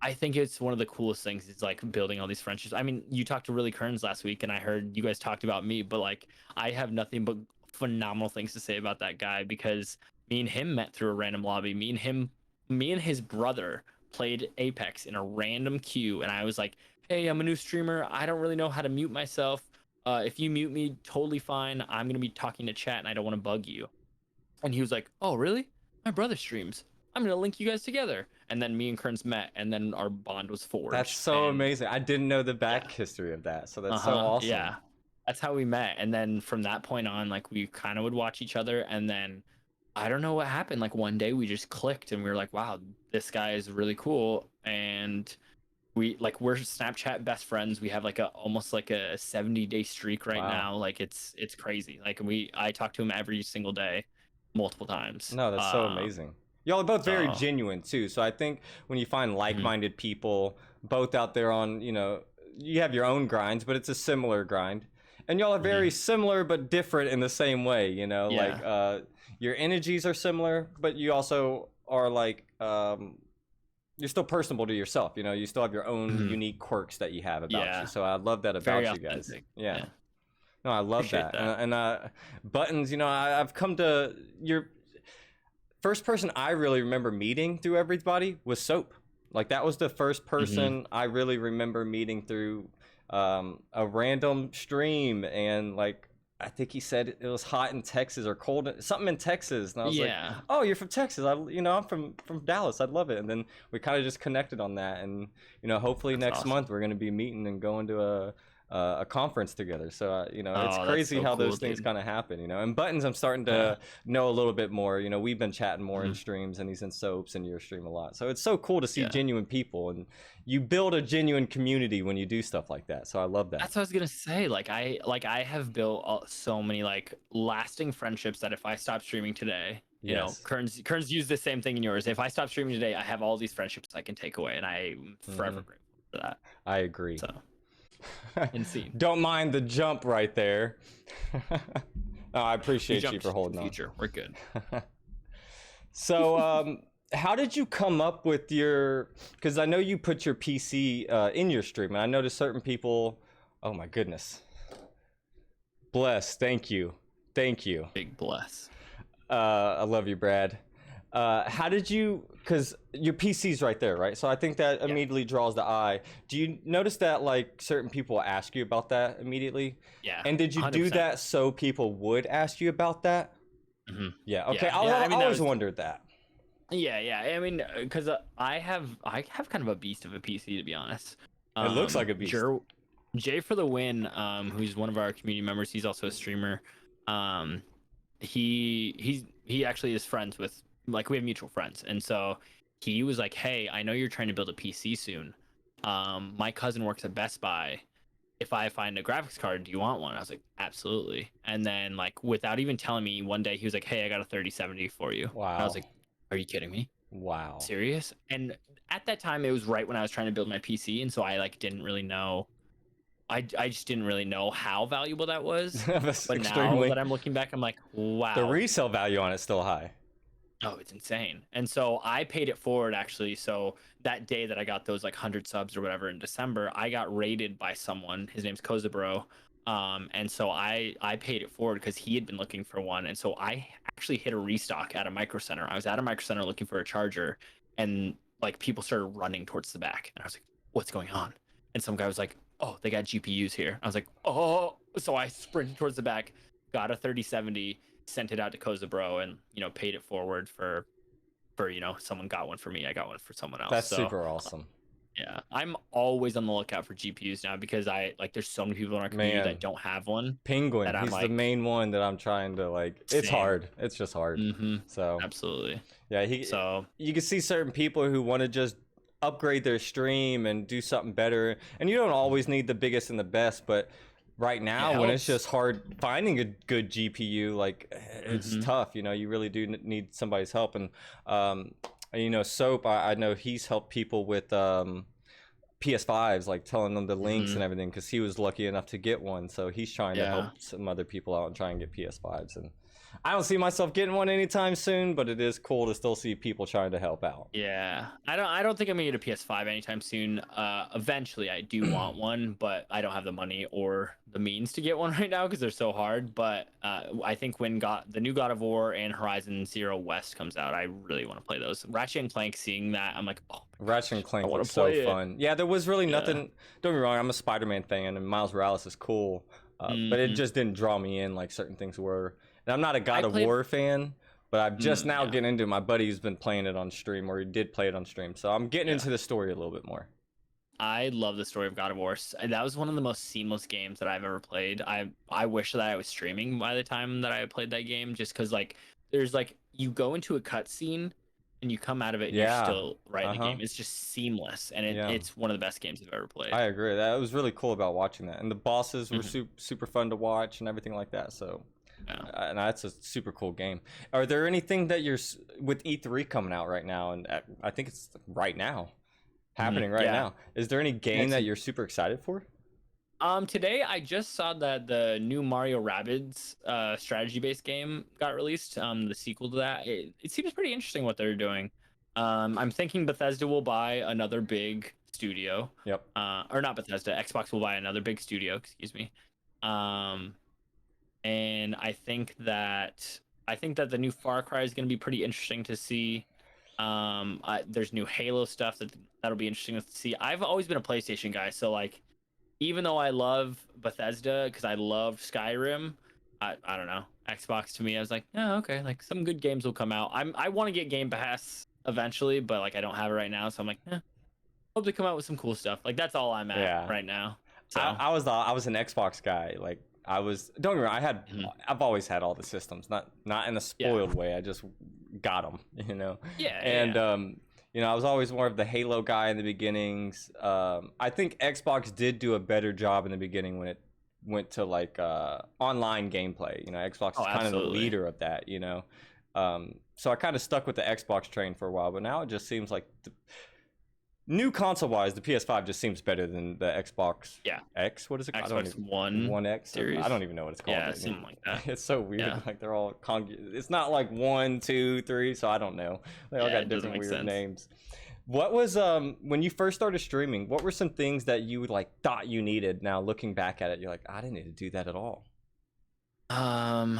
I think it's one of the coolest things is like building all these friendships. I mean, you talked to Really Kearns last week, and I heard you guys talked about me, but like I have nothing but phenomenal things to say about that guy because me and him met through a random lobby. Me and his brother played Apex in a random queue, and I was like, "Hey, I'm a new streamer. I don't really know how to mute myself. If you mute me, totally fine. I'm gonna be talking to chat, and I don't want to bug you." And he was like, "Oh, really? My brother streams. I'm gonna link you guys together." And then me and Kearns met, and then our bond was That's forged. so And amazing. I didn't know the yeah, back history of that, so that's so uh-huh, awesome. yeah, that's how we met. And then from that point on, like we kind of would watch each other. And then I don't know what happened. Like one day we just clicked, and we were like, "Wow, this guy is really cool." And we're Snapchat best friends. We have like a almost like a 70-day streak right Wow. now. Like it's crazy. Like I talk to him every single day, multiple times. No, that's so amazing. Y'all are both very So genuine too. So I think when you find mhm, like-minded people, both out there on, you have your own grinds, but it's a similar grind. And y'all are very mhm. similar but different in the same way, like Yeah. your energies are similar, but you also are like you're still personable to yourself, you still have your own Mhm. unique quirks that you have about you. Yeah. So I love that Very about you guys. authentic. Yeah. Yeah. No, I love Appreciate that. that. And Buttons, I've come to your first person I really remember meeting through everybody was Soap. Like that was the first Mhm. person I really remember meeting through a random stream, and like I think he said it was hot in Texas or cold, something in Texas, and I was like, Yeah. "Oh, you're from Texas? I'm from Dallas. I'd love it." And then we kind of just connected on that, and hopefully That's next awesome. month we're gonna be meeting and going to a conference together. So you know, it's Oh, that's crazy so how cool, those things dude. kind of happen. You know, and Buttons, I'm starting Yeah. to know a little bit more. You know, we've been chatting more in Mhm. streams, and he's in Soaps and your stream a lot. So it's so cool to see Yeah. genuine people, and you build a genuine community when you do stuff like that. So I love that. That's what I was gonna say. I have built so many like lasting friendships that if I stop streaming today, you know, Yes. Kearns used the same thing in yours. If I stop streaming today, I have all these friendships I can take away, and I'm Hmm. forever grateful for that. I agree. So insane. Don't mind the jump right there. No, I We appreciate you jumped for to the holding on. future. We're good. So, how did you come up with your? Because I know you put your PC in your stream, and I noticed certain people. Oh my goodness, bless. Thank you, thank you. Big bless. I love you, Brad. How did you? Because your PC's right there, right? So I think that Yeah. immediately draws the eye. Do you notice that like certain people ask you about that immediately? Yeah. And did you do 100%. that so people would ask you about that? Hmm. Yeah. Okay. Yeah. I Yeah. I mean, that always was. wondered that. Yeah. Yeah. I mean, because I have kind of a beast of a PC, to be honest. It looks like a beast. Jer Jay for the win, who's one of our community members. He's also a streamer. Um, he actually is friends with, like, we have mutual friends, and so he was like, "Hey, I know you're trying to build a PC soon. My cousin works at Best Buy. If I find a graphics card, do you want one?" I was like, "Absolutely." And then, like, without even telling me, one day he was like, "Hey, I got a 3070 for you." And I was Wow. like, "Are you kidding me? Wow. Serious?" And at that time, it was right when I was trying to build my PC, and so I like didn't really know. I just didn't really know how valuable that was. That's But now extremely. that I'm looking back, I'm like, The wow. resale value on it's still high. Oh, it's insane. And so I paid it forward, actually. So that day that I got those like 100 subs or whatever in December, I got raided by someone. His name's Kozabro. And so I paid it forward because he had been looking for one. And so I actually hit a restock at a micro center. I was at a micro center looking for a charger, and like people started running towards the back. And I was like, what's going on? And some guy was like, oh, they got GPUs here. I was like, oh. So I sprinted towards the back, got a 3070, sent it out to Koza Bro, and paid it forward for someone got one for me, I got one for someone else. That's So super awesome. yeah, I'm always on the lookout for GPUs now, because I like there's so many people in our community Man, that don't have one, Penguin, that I'm he's the like, main one that I'm trying to like. It's same. hard. It's just hard. Mm-hmm. So Absolutely. yeah, So you can see certain people who want to just upgrade their stream and do something better, and you don't always need the biggest and the best, but right it now when it's helps. just hard finding a good GPU, like it's Mm-hmm. tough. You know, you really do need somebody's help, and you know, Soap, I know he's helped people with PS5s, like telling them the links Mm-hmm. and everything, because he was lucky enough to get one. So he's trying to Yeah. help some other people out and try and get PS5s. And I don't see myself getting one anytime soon, but it is cool to still see people trying to help out. Yeah, I don't think I'm gonna get a PS5 anytime soon. Eventually I do want one, but I don't have the money or the means to get one right now because they're so hard. But I think when the new God of War and Horizon Zero West comes out, I really want to play those. Ratchet and Clank, seeing that, I'm like, oh my Ratchet and gosh, I Clank want looks to so play it. fun. Yeah, there was really Yeah. nothing. Don't get me wrong, I'm a Spider-Man fan, and Miles Morales is cool, but it Hmm. just didn't draw me in like certain things were. And I'm not a I God of played. War fan, but I'm just now Yeah. getting into it. My buddy's been playing it on stream, or he did play it on stream, so I'm getting Yeah. into the story a little bit more. I love the story of God of War. That was one of the most seamless games that I've ever played. I wish that I was streaming by the time that I played that game, just because like there's like you go into a cutscene and you come out of it and you're Yeah. still right in the Uh-huh. game. It's just seamless, and Yeah. it's one of the best games I've ever played. I agree. That was really cool about watching that, and the bosses were Mhm. super fun to watch and everything like that. So, Yeah. and that's a super cool game. Are there anything that with E3 coming out right now, and I think it's right now happening right Yeah. now? Is there any game Next that you're super excited for? Today I just saw that the new Mario Rabbids strategy-based game got released. The sequel to that. It seems pretty interesting what they're doing. I'm thinking Bethesda will buy another big studio. Yep. Or not Bethesda. Xbox will buy another big studio. Excuse me. Um, and I think that the new Far Cry is going to be pretty interesting to see. There's new Halo stuff that'll be interesting to see. I've always been a PlayStation guy, so like even though I love Bethesda because I loved Skyrim, I don't know. Xbox to me, I was like, oh, okay, like some good games will come out. I want to get Game Pass eventually, but like I don't have it right now, so I'm like, hope they come out with some cool stuff. Like that's all I'm at Yeah. right now. So I was an Xbox guy. Like I was, don't get me wrong, mhm. I've always had all the systems, not in a Yeah, spoiled way. I just got them, you know. yeah, yeah, And yeah. you know, I was always more of the Halo guy in the beginnings. I think Xbox did do a better job in the beginning when it went to like online gameplay. You know, Xbox Oh, is kind of the absolutely. leader of that, you know. So I kind of stuck with the Xbox train for a while, but now it just seems like new console wise, the PS5 just seems better than the Xbox Yeah, X. What is it called? I don't Xbox even One One X. I series. don't even know what it's called Yeah, something anymore. like that. It's so weird. Yeah, Like they're all it's not like 1, 2, 3. So I don't know. They all yeah, got it doesn't different make weird sense. names. What was when you first started streaming? What were some things that you like thought you needed? Now looking back at it, you're like, I didn't need to do that at all. Um,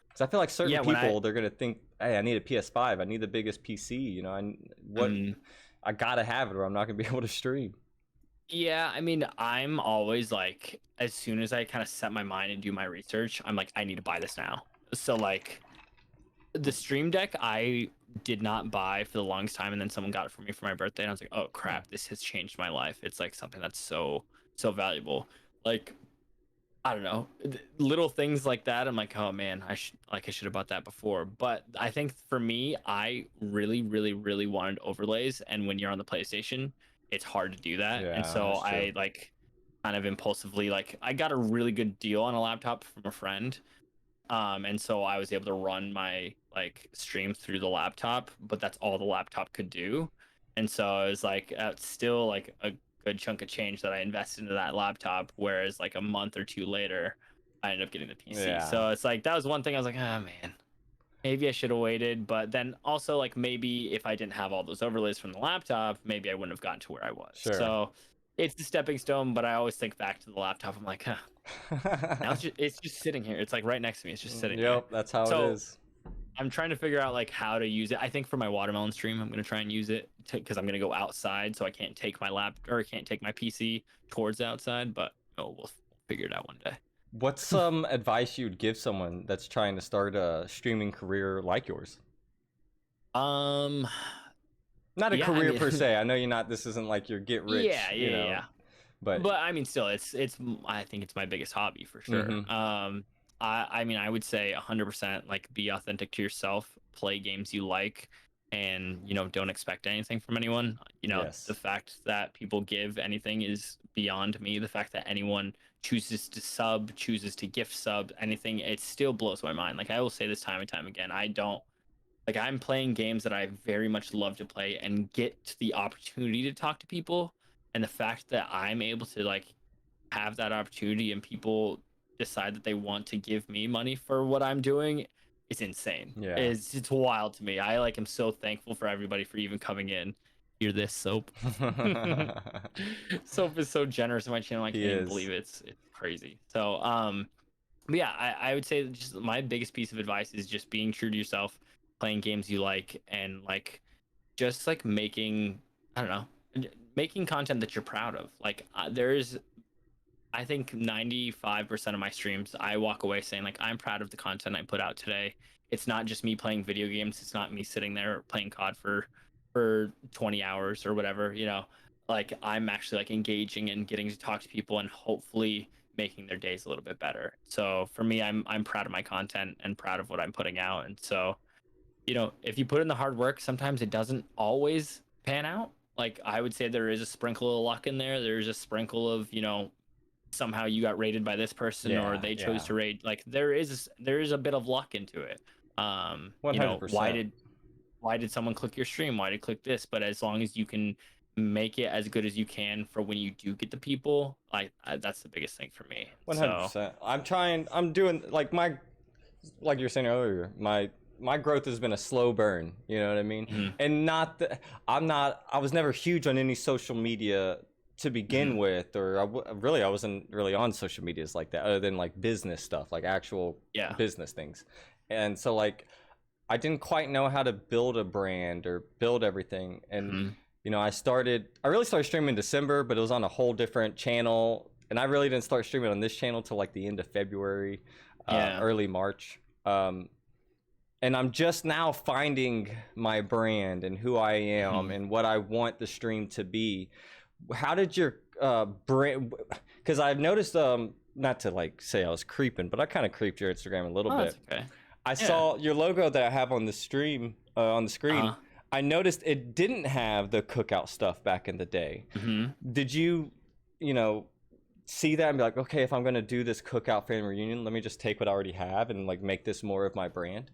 Because I feel like certain yeah, when I people they're gonna think, hey, I need a PS5. I need the biggest PC. You know, what mm, I gotta have it, or I'm not gonna be able to stream. yeah, I mean, I'm always like, as soon as I kind of set my mind and do my research, I'm like, I need to buy this now. So like the Stream Deck, I did not buy for the longest time, and then someone got it for me for my birthday, and I was like, oh crap, this has changed my life. It's like something that's so valuable. Like I don't know, little things like that. I'm like, oh man, I should have bought that before. But I think for me, I really wanted overlays, and when you're on the PlayStation, it's hard to do that. And Yeah, so that's true. I like kind of impulsively like I got a really good deal on a laptop from a friend, and so I was able to run my like stream through the laptop, but that's all the laptop could do. And so it was like still like a good chunk of change that I invested into that laptop. Whereas like a month or two later, I ended up getting the PC. Yeah, So it's like that was one thing I was like, oh man, maybe I should have waited. But then also like maybe if I didn't have all those overlays from the laptop, maybe I wouldn't have gotten to where I was. sure. So it's the stepping stone, but I always think back to the laptop. I'm like, huh, now it's just sitting here. It's like right next to me. It's just sitting there. Yep, that's how it So is. I'm trying to figure out like how to use it. I think for my watermelon stream, I'm gonna try and use it because I'm gonna go outside, so I can't take my lap or I can't take my PC towards the outside. But oh, we'll figure it out one day. What's some advice you'd give someone that's trying to start a streaming career like yours? Um, Not a yeah, I career mean, per se. I know you're not. This isn't like your get rich, yeah, you yeah, know. yeah. But But I mean, still, I think it's my biggest hobby for sure. mm-hmm. I mean, I would say 100% like be authentic to yourself, play games you like, and don't expect anything from anyone. The Yes. fact that people give anything is beyond me. The fact that anyone chooses to sub, chooses to gift sub, anything, it still blows my mind. Like I will say this time and time again, I don't like I'm playing games that I very much love to play and get the opportunity to talk to people, and the fact that I'm able to like have that opportunity and people decide that they want to give me money for what I'm doing is insane. Yeah. It's wild to me. I like am so thankful for everybody for even coming in. Hear this, Soap. Soap is so generous in my channel. I He can't even is. believe it. It's crazy. So but yeah, I would say just my biggest piece of advice is just being true to yourself, playing games you like, and like just like making I don't know, making content that you're proud of. Like there's I think 95% of my streams, I walk away saying like I'm proud of the content I put out today. It's not just me playing video games. It's not me sitting there playing COD for 20 hours or whatever. Like I'm actually like engaging and getting to talk to people and hopefully making their days a little bit better. So for me, I'm proud of my content and proud of what I'm putting out. And so, if you put in the hard work, sometimes it doesn't always pan out. Like I would say there is a sprinkle of luck in there. There's a sprinkle of, somehow you got rated by this person or Yeah. they chose Yeah. to rate. Like there is a bit of luck into it. One hundred Why percent. did someone click your stream? Why did click this? But as long as you can make it as good as you can for when you do get the people, that's the biggest thing for me. One hundred So percent. I'm trying. I'm doing like you were saying earlier. My growth has been a slow burn. You know what I mean? mhm, And not that I'm not. I was never huge on any social media to begin mhm, with, or I wasn't really on social medias like that, other than like business stuff, like actual yeah, business things. And so like I didn't quite know how to build a brand or build everything. And mhm, I really started streaming in December, but it was on a whole different channel. And I really didn't start streaming on this channel till like the end of February, yeah, early March. And I'm just now finding my brand and who I am mhm. and what I want the stream to be. How did your brand, because I've noticed, not to like say I was creeping, but I kind of creeped your Instagram a little Oh, bit. that's okay. I Yeah. saw your logo that I have on the stream, on the screen. Uh-huh. I noticed it didn't have the cookout stuff back in the day. Hmm. Did you, you know, see that and be like, okay, if I'm gonna do this cookout family reunion, let me just take what I already have and like make this more of my brand?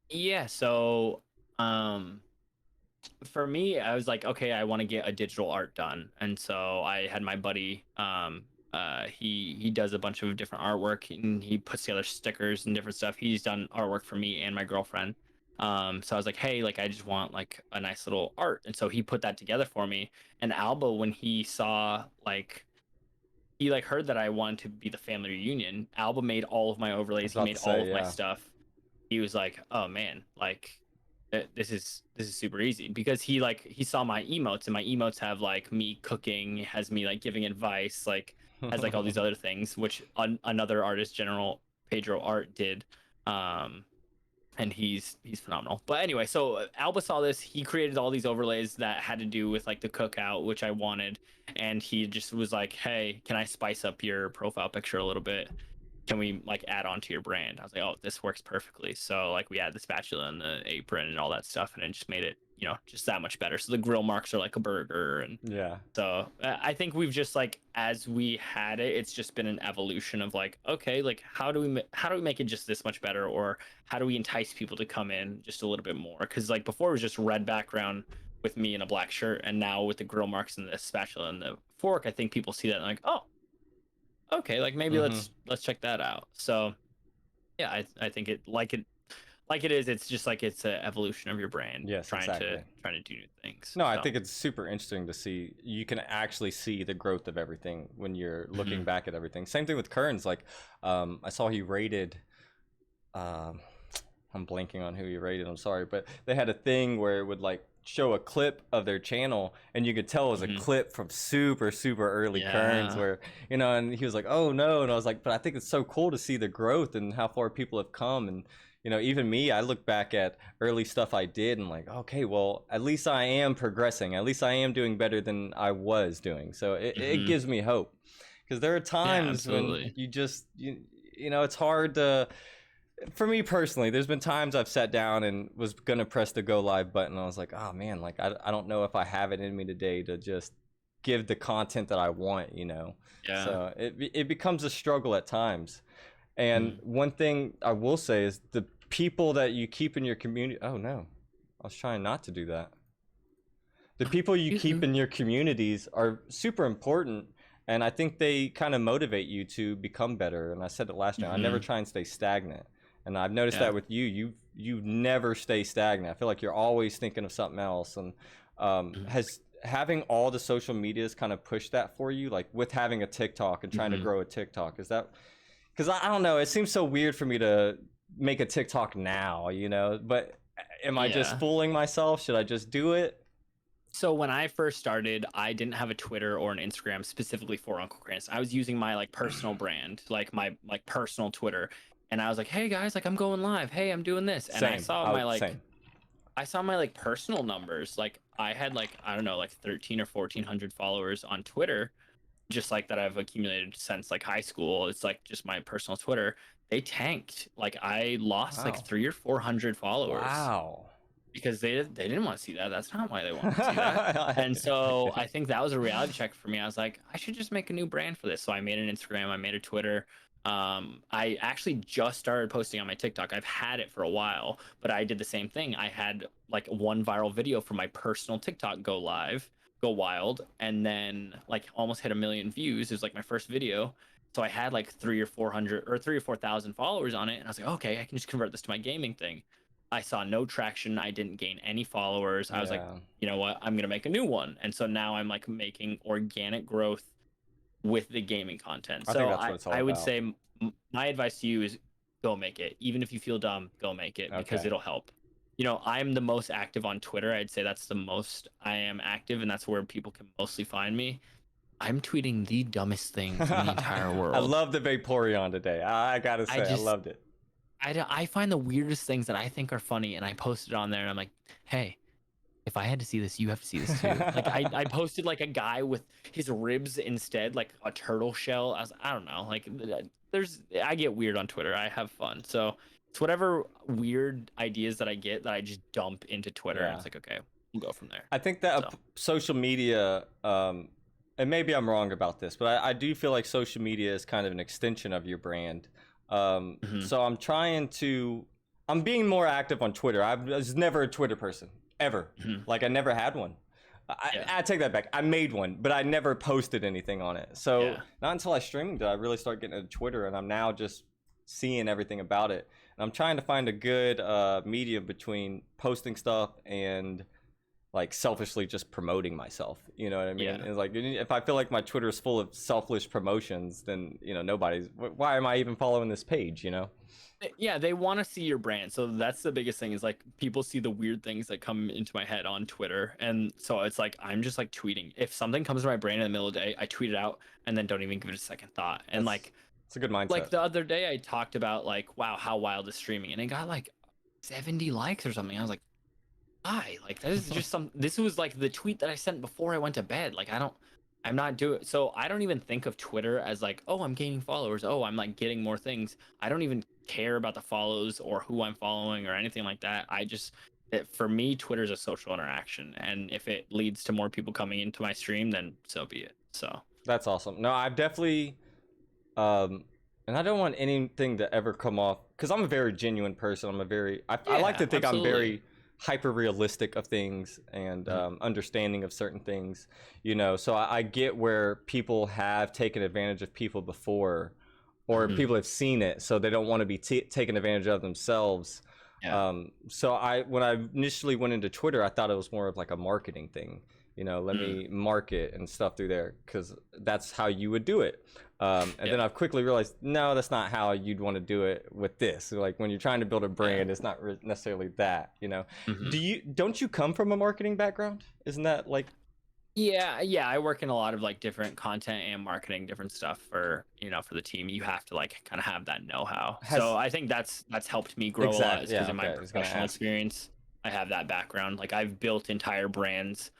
Yeah. So, um, for me, I was like, okay, I want to get a digital art done, and so I had my buddy. He does a bunch of different artwork, and he puts together stickers and different stuff. He's done artwork for me and my girlfriend. So I was like, hey, like I just want like a nice little art, and so he put that together for me. And Alba, when he saw like he like heard that I wanted to be the family reunion, Alba made all of my I was overlays. He about made to all say, of my yeah. stuff. He was like, "Oh man, like this is super easy," because he saw my emotes, and my emotes have like me cooking, has me like giving advice, like has like all these other things, which another artist, General Pedro Art, did. Um, and he's phenomenal. But anyway, so Alba saw this. He created all these overlays that had to do with like the cookout, which I wanted, and he just was like, "Hey, can I spice up your profile picture a little bit? Can we like add on to your brand?" I was like, "Oh, this works perfectly." So like we added the spatula and the apron and all that stuff, and it just made it, just that much better. So the grill marks are like a burger, and Yeah. so I think we've just like as we had it, it's just been an evolution of like, okay, like how do we make it just this much better, or how do we entice people to come in just a little bit more? Because like before it was just red background with me in a black shirt, and now with the grill marks and the spatula and the fork, I think people see that and like, oh, okay, like maybe Mm-hmm. let's check that out. So yeah, I think it is. It's just like it's an evolution of your brand, Yes, exactly. trying to do new things. No, I So. think it's super interesting to see. You can actually see the growth of everything when you're looking Mhm. back at everything. Same thing with Kearns. Like, I saw he rated. Um, I'm blanking on who he rated. I'm sorry, but they had a thing where it would like show a clip of their channel, and you could tell it was a Mhm. clip from super early Kearns, Yeah. where and he was like, "Oh no," and I was like, "But I think it's so cool to see the growth and how far people have come." And even me, I look back at early stuff I did and like, okay, well, at least I am progressing. At least I am doing better than I was doing. So it Mhm. gives me hope, because there are Yeah, times when absolutely. you just it's hard to, for me personally, there's been times I've sat down and was gonna press the go live button. I was like, oh man, like I don't know if I have it in me today to just give the content that I want. Yeah. So it becomes a struggle at times. And Mhm. one thing I will say is the people that you keep in your community. Oh no, I was trying not to do that. The people you Excuse keep me. in your communities are super important, and I think they kind of motivate you to become better. And I said it last time, I never Mhm. try and stay stagnant, and I've noticed Yeah. that with you. You never stay stagnant. I feel like you're always thinking of something else. And Mhm. has having all the social medias kind of pushed that for you, like with having a TikTok and trying to Mhm. grow a TikTok? Is that because I don't know, it seems so weird for me to make a TikTok now, but am I just Yeah. fooling myself? Should I just do it? So when I first started, I didn't have a Twitter or an Instagram specifically for Uncle Cranston. I was using my like personal brand, like my like personal Twitter. And I was like, "Hey guys, like I'm going live. Hey, I'm doing this." And I Same. saw my like Same. I saw my like personal numbers. Like I had like I don't know, like 13 or 1400 followers on Twitter, just like that I've accumulated since like high school. It's like just my personal Twitter. They tanked. Like I lost like Wow. 3 or 400 followers Wow. because they didn't want to see that. That's not why they wanted to see that. And I so get I it. think that was a reality check for me. I was like, I should just make a new brand for this. So I made an Instagram, I made a Twitter. I actually just started posting on my TikTok. I've had it for a while, but I did the same thing. I had like one viral video from my personal TikTok go wild, and then like almost hit 1 million views. It was like my first video. So I had like 3 or 400 or 3 or 4 thousand followers on it, and I was like, okay, I can just convert this to my gaming thing. I saw no traction. I didn't gain any followers. I was like, Yeah. you know what? I'm gonna make a new one. And so now I'm like making organic growth with the gaming content. I think So that's what I it's all I would about. say my advice to you is go make it. Even if you feel dumb, go make it because Okay. it'll help. I'm the most active on Twitter. I'd say that's the most I am active, and that's where people can mostly find me. I'm tweeting the dumbest things in the entire I world. love the Vaporeon today. I gotta I say, I just loved it. I find the weirdest things that I think are funny, and I post it on there, and I'm like, hey, if I had to see this, you have to see this too. Like I posted like a guy with his ribs instead, like a turtle shell. I don't know. Like I get weird on Twitter. I have fun. So it's whatever weird ideas that I get that I just dump into Twitter, and Yeah. it's like, okay, we'll go from there. I think that So social media, and maybe I'm wrong about this, but I do feel like social media is kind of an extension of your brand. mhm, So I'm being more active on Twitter. I was never a Twitter person, ever. mhm. Like, I never had one. Yeah, I take that back. I made one, but I never posted anything on it. So yeah, not until I streamed did I really start getting into Twitter, and I'm now just seeing everything about it. And I'm trying to find a good medium between posting stuff and like selfishly just promoting myself. You know what I mean? yeah. It's like, if I feel like my Twitter is full of selfish promotions, then nobody's. Why am I even following this page? Yeah, they want to see your brand. So that's the biggest thing is like people see the weird things that come into my head on Twitter. And so it's like I'm just like tweeting. If something comes to my brain in the middle of the day, I tweet it out and then don't even give it a second thought. And That's it's a good mindset. like the other day I talked about like, wow, how wild is streaming? And it got like 70 likes or something. I was like, why? Like this was like the tweet that I sent before I went to bed. Like I'm not doing so I don't even think of Twitter as like, oh, I'm gaining followers. Oh, I'm like getting more things. I don't even care about the follows or who I'm following or anything like that. For me, Twitter is a social interaction. And if it leads to more people coming into my stream, then so be it. So That's awesome. No, I've definitely, um, and I don't want anything to ever come off because I'm a very genuine person. I like yeah, to think I'm absolutely. very hyper realistic of things and Mhm. understanding of certain things. So I get where people have taken advantage of people before, or Mhm. people have seen it, so they don't want to be taken advantage of themselves. Yeah. So when I initially went into Twitter, I thought it was more of like a marketing thing. Let Mm. me market and stuff through there because that's how you would do it. And Yeah. then I've quickly realized, no, that's not how you'd want to do it with this. So, like, when you're trying to build a Yeah. brand, it's not necessarily that. Mhm. Don't you come from a marketing background? Isn't that like, Yeah, yeah, I work in a lot of like different content and marketing, different stuff for, for the team. You have to like kind of have that know-how. So has I think that's helped me grow a lot is exactly? because Yeah, in my okay. I was gonna professional ask. experience, I have that background. Like I've built entire brands,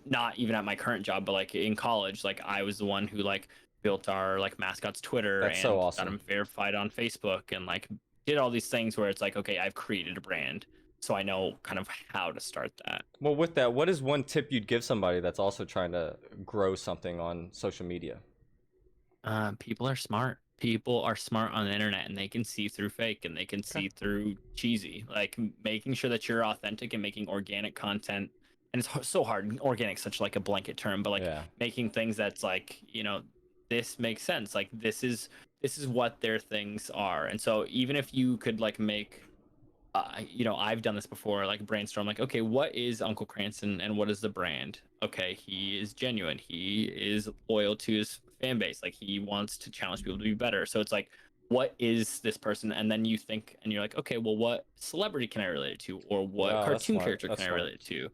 not even at my current job, but like in college, like I was the one who like built our like mascot's Twitter That's so and got awesome. him verified on Facebook and like did all these things where it's like, okay, I've created a brand. So I know kind of how to start that. Well, with that, what is one tip you'd give somebody that's also trying to grow something on social media? People are smart. People are smart on the internet and they can see through fake and they can Okay. see through cheesy. Like making sure that you're authentic and making organic content. And it's so hard. Organic, such like a blanket term, but like Yeah. making things that's like, this makes sense. Like this is what their things are. And so even if you could like make I've done this before, like brainstorm, like, okay, what is Uncle Cranston and what is the brand? Okay, he is genuine. He is loyal to his fan base. Like he wants to challenge people to be better. So it's like, what is this person? And then you think, and you're like, okay, well, what celebrity can I relate it to, or what Oh, that's cartoon smart. character That's can I smart. relate it to?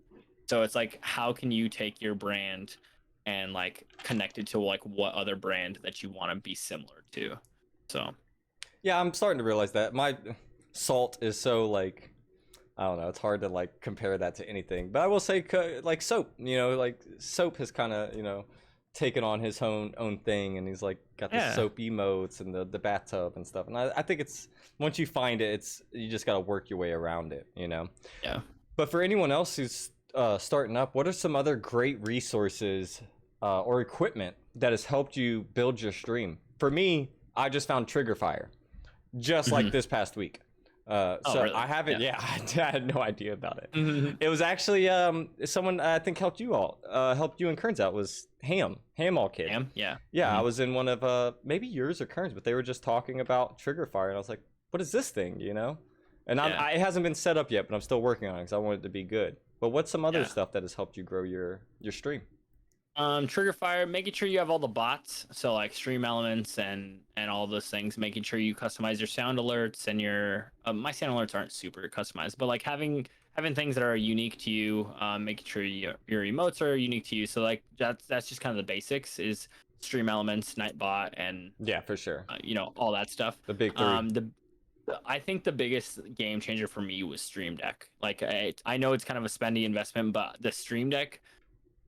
So it's like, how can you take your brand and like connect it to like what other brand that you want to be similar to? So Yeah, I'm starting to realize that my salt is so like, I don't know. It's hard to like compare that to anything, but I will say like soap. Like soap has kind of taken on his own thing, and he's like got the yeah, soap emotes and the bathtub and stuff. And I think it's once you find it, it's you just got to work your way around it. yeah. But for anyone else who's starting up, what are some other great resources or equipment that has helped you build your stream? For me, I just found Trigger Fire just like Mhm. this past week. Oh, So I really? haven't, Yeah. yeah, I had no idea about it. Mhm. It was actually someone I think helped you and Kearns out was Ham All Kid. Am? Yeah. Yeah, I Mhm. was in one of maybe yours or Kearns, but they were just talking about Trigger Fire, and I was like, what is this thing? And Yeah. it hasn't been set up yet, but I'm still working on it because I want it to be good. But what's some other Yeah. stuff that has helped you grow your stream? Trigger fire, making sure you have all the bots, so like stream elements and all those things, making sure you customize your sound alerts and your my sound alerts aren't super customized, but like having things that are unique to you, making sure your emotes are unique to you. So like that's just kind of the basics is stream elements, Nightbot, and Yeah, for sure. all that stuff. The big three. The I think the biggest game changer for me was Stream Deck. Like I know it's kind of a spendy investment, but the Stream Deck,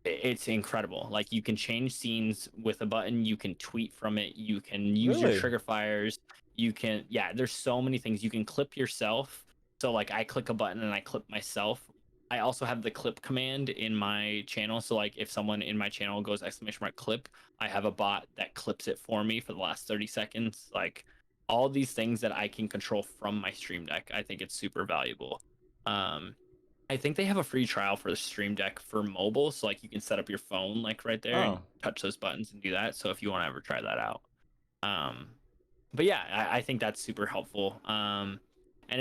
it's incredible. Like you can change scenes with a button, you can tweet from it, you can use your Really? trigger fires, you can, yeah, there's so many things. You can clip yourself. So like I click a button and I clip myself. I also have the clip command in my channel. So like if someone in my channel goes exclamation mark clip, I have a bot that clips it for me for the last 30 seconds. Like all these things that I can control from my Stream Deck, I think it's super valuable. Um, I think they have a free trial for the Stream Deck for mobile, so like you can set up your phone like right there and Oh. touch those buttons and do that. So if you want to ever try that out, um, but yeah, I think that's super helpful. And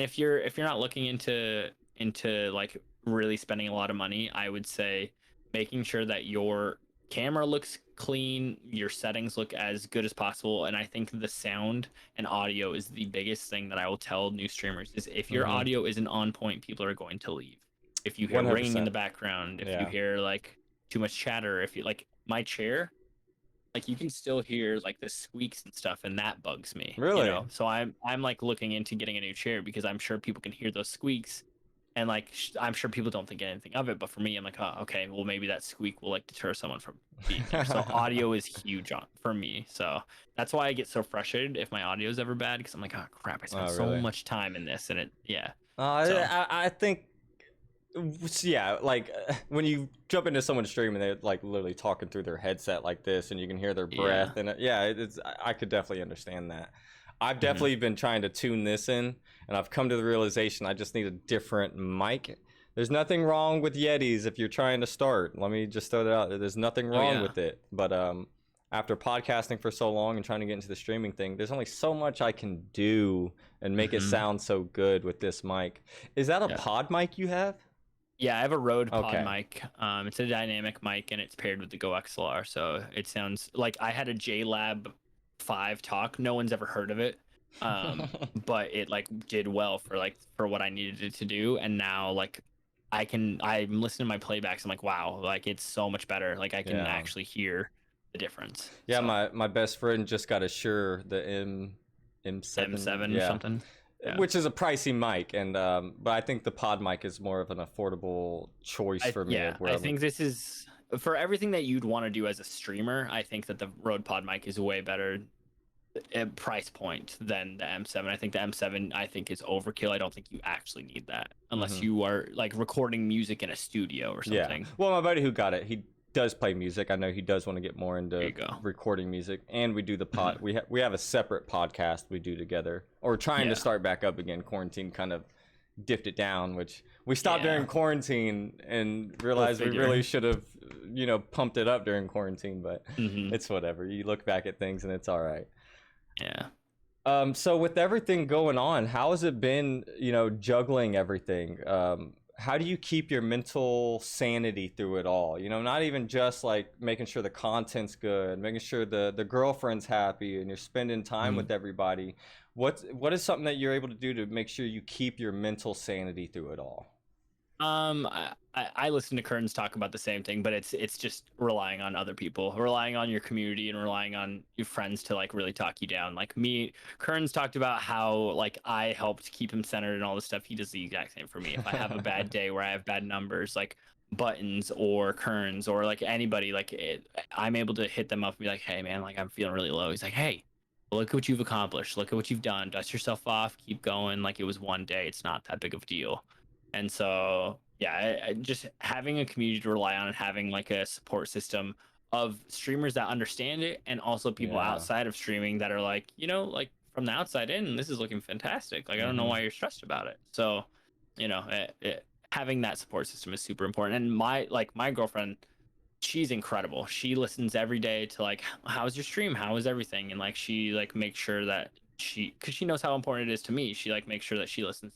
if you're not looking into like really spending a lot of money, I would say making sure that your camera looks clean, your settings look as good as possible, and I think the sound and audio is the biggest thing that I will tell new streamers is if your Mm-hmm. audio isn't on point, people are going to leave. If you hear ringing in the 100%. background, if you Yeah. hear like too much chatter, if you like my chair, like you can still hear like the squeaks and stuff, and that bugs me, you Really? know. So I'm like looking into getting a new chair because I'm sure people can hear those squeaks, and like I'm sure people don't think anything of it, but for me, I'm like, oh, okay, well maybe that squeak will like deter someone from being there. So audio is huge for me. So that's why I get so frustrated if my audio is ever bad because I'm like, oh crap, I spent Oh, so really? much time in this, and it, yeah. So I think, yeah, like when you jump into someone's stream and they're like literally talking through their headset like this, and you can hear their yeah. breath, and yeah, it's I could definitely understand that. I've Hmm. definitely been trying to tune this in, and I've come to the realization I just need a different mic. There's nothing wrong with Yetis if you're trying to start. Let me just throw that out there. There's nothing Oh wrong yeah. with it, but after podcasting for so long and trying to get into the streaming thing, there's only so much I can do and make it Hmm. sound so good with this mic. Is that a Yeah. pod mic you have? Yeah, I have a Rode Pod Okay. mic. It's a dynamic mic and it's paired with the Go XLR, so it sounds like I had a JLab 5 talk. No one's ever heard of it, but it like did well for like for what I needed it to do. And now like I'm listening to my playbacks. I'm like, wow, like it's so much better. Like I can Yeah. actually hear the difference. Yeah, So my best friend just got a Shure, the M7, M7 or yeah, something. Yeah. which is a pricey mic, and but I think the pod mic is more of an affordable choice for me of where I I'm. think this is for everything that you'd want to do as a streamer. I think that the Rode Pod mic is way better price point than the M7. I think the M7 I think is overkill. I don't think you actually need that unless Hmm. you are like recording music in a studio or Yeah. something. Well, my buddy who got it, he does play music. I know he does want to get more There into you go. recording music, and we do the pod. Mhm. We have a separate podcast we do together, or trying to Yeah. start back up again. Quarantine kind of dipped it down, which we stopped Yeah. during quarantine and Go realized we really figure. should have, pumped it up during quarantine. But Hmm. it's whatever. You look back at things and it's all right. Yeah. So with everything going on, how has it been, juggling everything? How do you keep your mental sanity through it all? Not even just like making sure the content's good, making sure the girlfriend's happy and you're spending time Mhm. with everybody. What is something that you're able to do to make sure you keep your mental sanity through it all? I listen to Kearns talk about the same thing, but it's just relying on other people, relying on your community, and relying on your friends to like really talk you down. Like me, Kearns talked about how like I helped keep him centered and all this stuff. He does the exact same for me. If I have a bad day where I have bad numbers, like Buttons or Kearns or like anybody, I'm able to hit them up and be like, "Hey man, like I'm feeling really low." He's like, "Hey, look at what you've accomplished. Look at what you've done. Dust yourself off. Keep going. Like it was one day. It's not that big of a deal." And so, yeah, just having a community to rely on and having like a support system of streamers that understand it and also people Yeah. outside of streaming that are like, like from the outside in, this is looking fantastic. Like, I don't know Hmm. why you're stressed about it. So, having that support system is super important. And my girlfriend, she's incredible. She listens every day to like, how's your stream? How is everything? And like, she like makes sure that because she knows how important it is to me. She like makes sure that she listens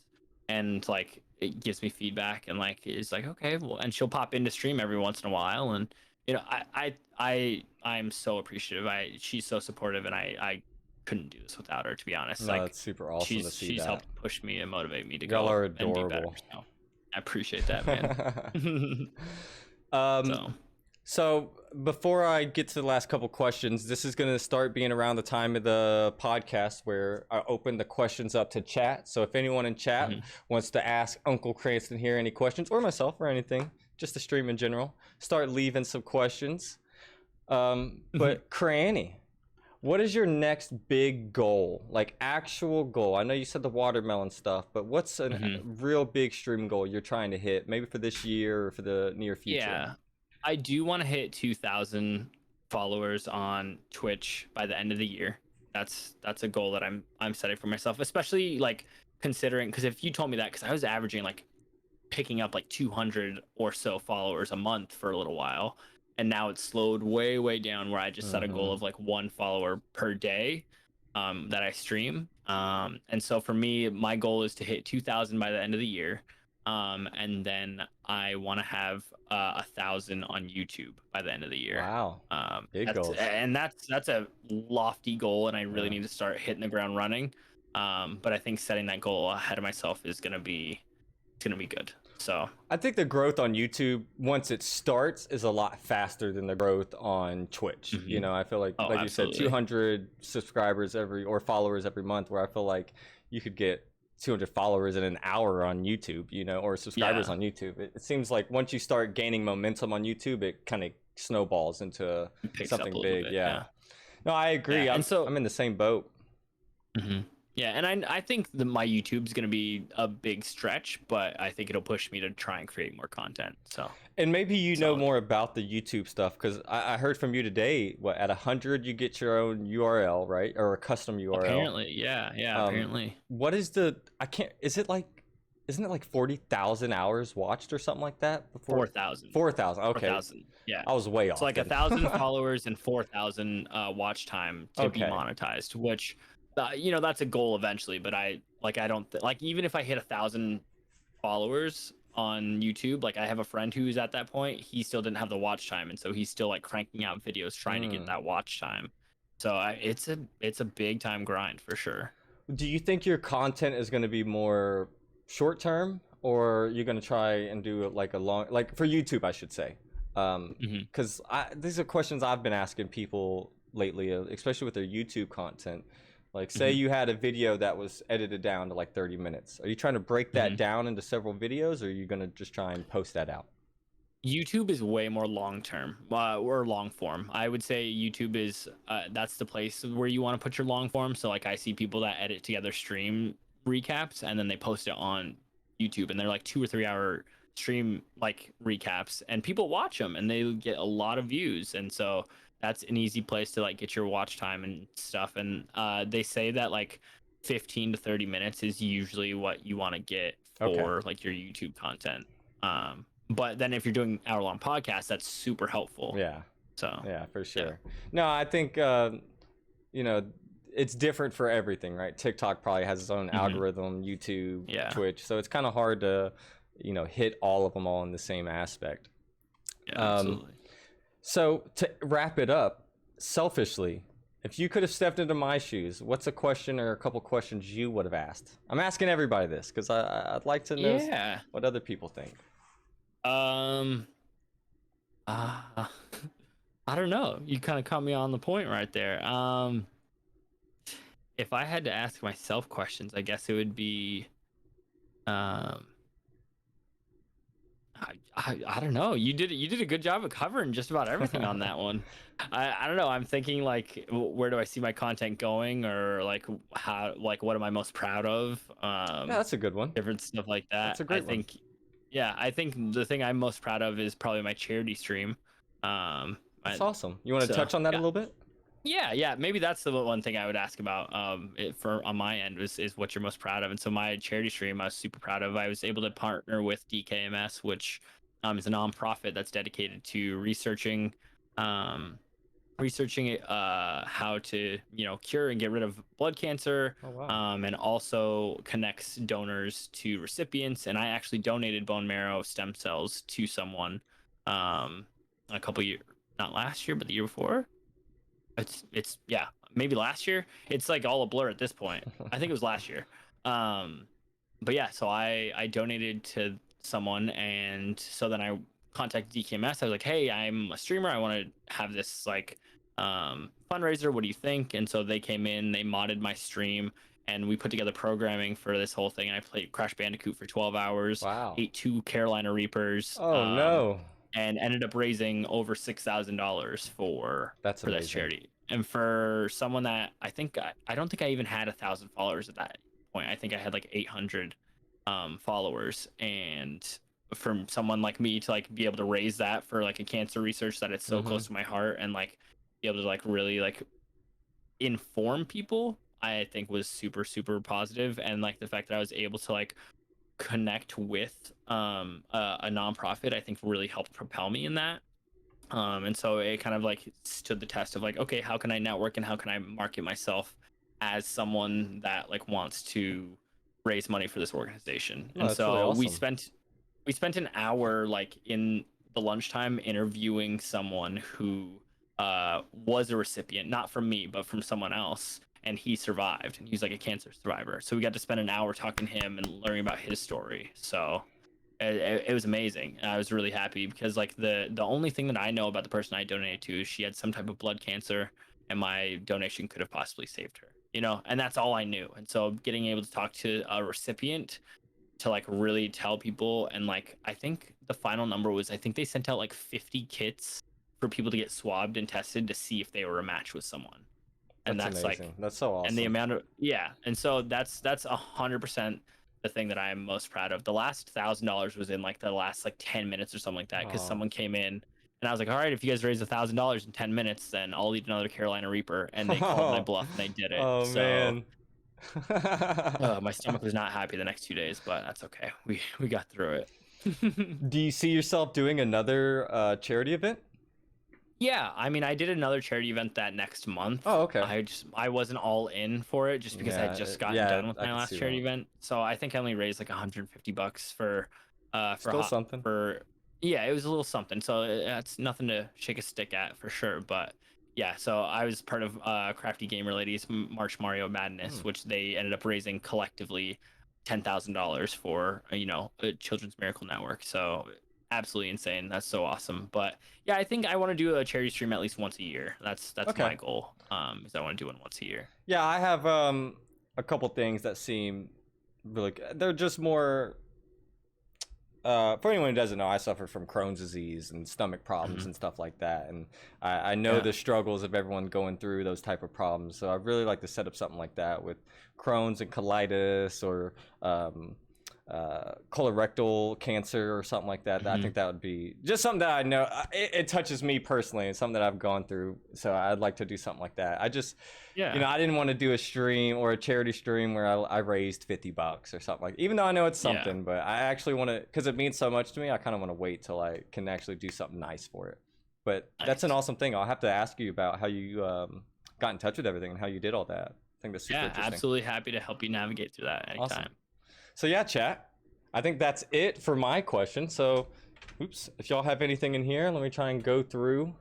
and like it gives me feedback and like is like, okay, well, and she'll pop into stream every once in a while. And, I'm so appreciative. She's so supportive and I couldn't do this without her, to be honest. No, Like that's super awesome to she's see she's that. helped push me and motivate me to Y'all go are and be better. adorable. So I appreciate that, man. um, So So before I get to the last couple questions, this is going to start being around the time of the podcast where I open the questions up to chat. So if anyone in chat Hmm. wants to ask Uncle Cranston here any questions, or myself or anything, just the stream in general, start leaving some questions. Hmm. But Cranny, what is your next big goal? Like actual goal? I know you said the watermelon stuff, but what's a Hmm. real big stream goal you're trying to hit? Maybe for this year or for the near future? Yeah, I do want to hit 2,000 followers on Twitch by the end of the year. That's a goal that I'm setting for myself, especially like considering because if you told me that, because I was averaging like picking up like 200 or so followers a month for a little while, and now it's slowed way down where I just set a goal Mm-hmm. of like one follower per day that I stream. And so for me, my goal is to hit 2,000 by the end of the year. And then I want to have 1,000 on YouTube by the end of the year. Wow. Big That's goals. and that's a lofty goal, and I really Yeah. need to start hitting the ground running. But I think setting that goal ahead of myself is gonna be good. So I think the growth on YouTube once it starts is a lot faster than the growth on Twitch. You mhm. know, I feel Oh, like you said, absolutely. 200 subscribers every or followers every month. Where I feel like you could get 200 followers in an hour on YouTube. You know, or subscribers Yeah, on YouTube. It seems like once you start gaining momentum on YouTube, it kind of snowballs into it picks up something a little big. bit. Yeah. Yeah, No, I yeah, agree. and so I'm in the same boat. mhm. Yeah, and I think my YouTube's gonna be a big stretch, but I think it'll push me to try and create more content. And maybe you know So more about the YouTube stuff because I heard from you today. What at 100 you get your own URL, right, or a custom URL? apparently, yeah, Um, apparently what is the? I can't. Is it like? Isn't it like 40,000 hours watched or something like that before? 4,000, 4,000. Okay, 4,000. Yeah, I was way so off like a then. thousand followers and 4,000 watch time to be Okay. monetized, which that's a goal eventually. But I don't like even if I hit 1,000 followers on YouTube. Like I have a friend who's at that point. He still didn't have the watch time, and so he's still like cranking out videos trying to get Hmm. that watch time. So it's a big time grind for sure. Do you think your content is going to be more short term, or you're going to try and do like a long, like for YouTube, I should say? Hmm. Because these are questions I've been asking people lately, especially with their YouTube content. Like, say Hmm. you had a video that was edited down to like 30 minutes. Are you trying to break that Hmm. down into several videos, or are you going to just try and post that out? YouTube is way more long term or long form. I would say YouTube is that's the place where you want to put your long form. So like I see people that edit together stream recaps and then they post it on YouTube, and they're like 2 or 3 hour stream like recaps, and people watch them and they get a lot of views, and so that's an easy place to like get your watch time and stuff. And they say that like 15 to 30 minutes is usually what you want to get Okay. for like your YouTube content. But then if you're doing hour long podcasts, that's super helpful. Yeah. So Yeah, for yeah. sure. No, I think you know, it's different for everything, right? TikTok probably has its own Hmm. algorithm, YouTube, Yeah. Twitch, so it's kind of hard to, hit all of them all in the same aspect. Yeah, Um, absolutely. so to wrap it up, selfishly, if you could have stepped into my shoes, what's a question or a couple questions you would have asked? I'm asking everybody this because I'd like to know Yeah. what other people think. Um uh, I don't know. You kind of caught me on the point right there. If I had to ask myself questions, I guess it would be um I don't know. You did a good job of covering just about everything on that one. I don't know. I'm thinking like where do I see my content going, or like how like what am I most proud of? Yeah, that's a good one. Different stuff like That's that. a I great one. think yeah, I think the thing I'm most proud of is probably my charity stream. Um That's I, awesome. You want to so touch on that a yeah. little bit? Yeah, maybe that's the one thing I would ask about for on my end is what you're most proud of. And so my charity stream I was super proud of. I was able to partner with DKMS, which is a nonprofit that's dedicated to um researching how to cure and get rid of blood cancer, Oh wow. and also connects donors to recipients. And I actually donated bone marrow stem cells to someone a couple years, not last year but the year before. It's yeah, maybe last year. It's like all a blur at this point. I think it was last year. Um, but yeah, so I donated to someone, and so then I contacted DKMS. I was like, hey, I'm a streamer. I want to have this like fundraiser. What do you think? And so they came in, they modded my stream, and we put together programming for this whole thing. And I played Crash Bandicoot for 12 hours, Wow. ate 2 Carolina Reapers, Oh no. and ended up raising over $6,000 That's for this amazing. charity. And for someone that I don't think I even had 1,000 followers at that point. I think I had like 800 followers, and from someone like me to like be able to raise that for like a cancer research that it's so Mm-hmm. close to my heart, and like be able to like really like inform people, I think was super super positive. And like the fact that I was able to like connect with a nonprofit, I think really helped propel me in that. And so it kind of like stood the test of like, okay, how can I network and how can I market myself as someone that like wants to raise money for this organization. No, And that's really so awesome. we spent an hour like in the lunchtime interviewing someone who was a recipient, not from me, but from someone else. And he survived, and he's like a cancer survivor. So we got to spend an hour talking to him and learning about his story. So it was amazing. And I was really happy because like the only thing that I know about the person I donated to is she had some type of blood cancer, and my donation could have possibly saved her. You know, and that's all I knew. And so getting able to talk to a recipient to like really tell people, and like I think the final number was, I think they sent out like 50 kits for people to get swabbed and tested to see if they were a match with someone. And That's that's like, amazing. That's so and the awesome. amount of, yeah, and so that's 100% the thing that I'm most proud of. The last $1,000 was in like the last like 10 minutes or something like that, because Oh. someone came in and I was like, all right, if you guys raise $1,000 in 10 minutes, then I'll eat another Carolina Reaper. And they called my Oh, bluff and they did it. oh So man. my stomach was not happy the next 2 days, but that's okay. We got through it. Do you see yourself doing another charity event? Yeah, I mean, I did another charity event that next month. Oh, okay. I wasn't all in for it just because I had Yeah, just gotten yeah, done with I my could last see charity that. event. So I think I only raised like $150 for Still something. for yeah, it was a little something. So that's nothing to shake a stick at for sure. But yeah, so I was part of Crafty Gamer Ladies March Mario Hmm. Madness, which they ended up raising collectively $10,000 for a Children's Miracle Network. So absolutely insane. That's so awesome. But yeah, I think I want to do a charity stream at least once a year. That's Okay. my goal. Is I want to do one once a year. Yeah, I have a couple things that seem really good. They're just more for anyone who doesn't know, I suffer from Crohn's disease and stomach problems Hmm. and stuff like that, and I know Yeah. the struggles of everyone going through those type of problems. So I really like to set up something like that with Crohn's and colitis, or colorectal cancer or something like that. I Hmm. think that would be just something that I know it touches me personally, and something that I've gone through. So I'd like to do something like that. I just, Yeah. I didn't want to do a stream or a charity stream where I raised $50 or something, like, even though I know it's Yeah. something, but I actually want to, because it means so much to me. I kind of want to wait till I can actually do something nice for it. But that's an Nice. awesome thing. I'll have to ask you about how you got in touch with everything and how you did all that. I think that's super Yeah. interesting. Absolutely happy to help you navigate through that Awesome. anytime. So yeah, chat. I think that's it for my question. So, oops, if y'all have anything in here, let me try and go through,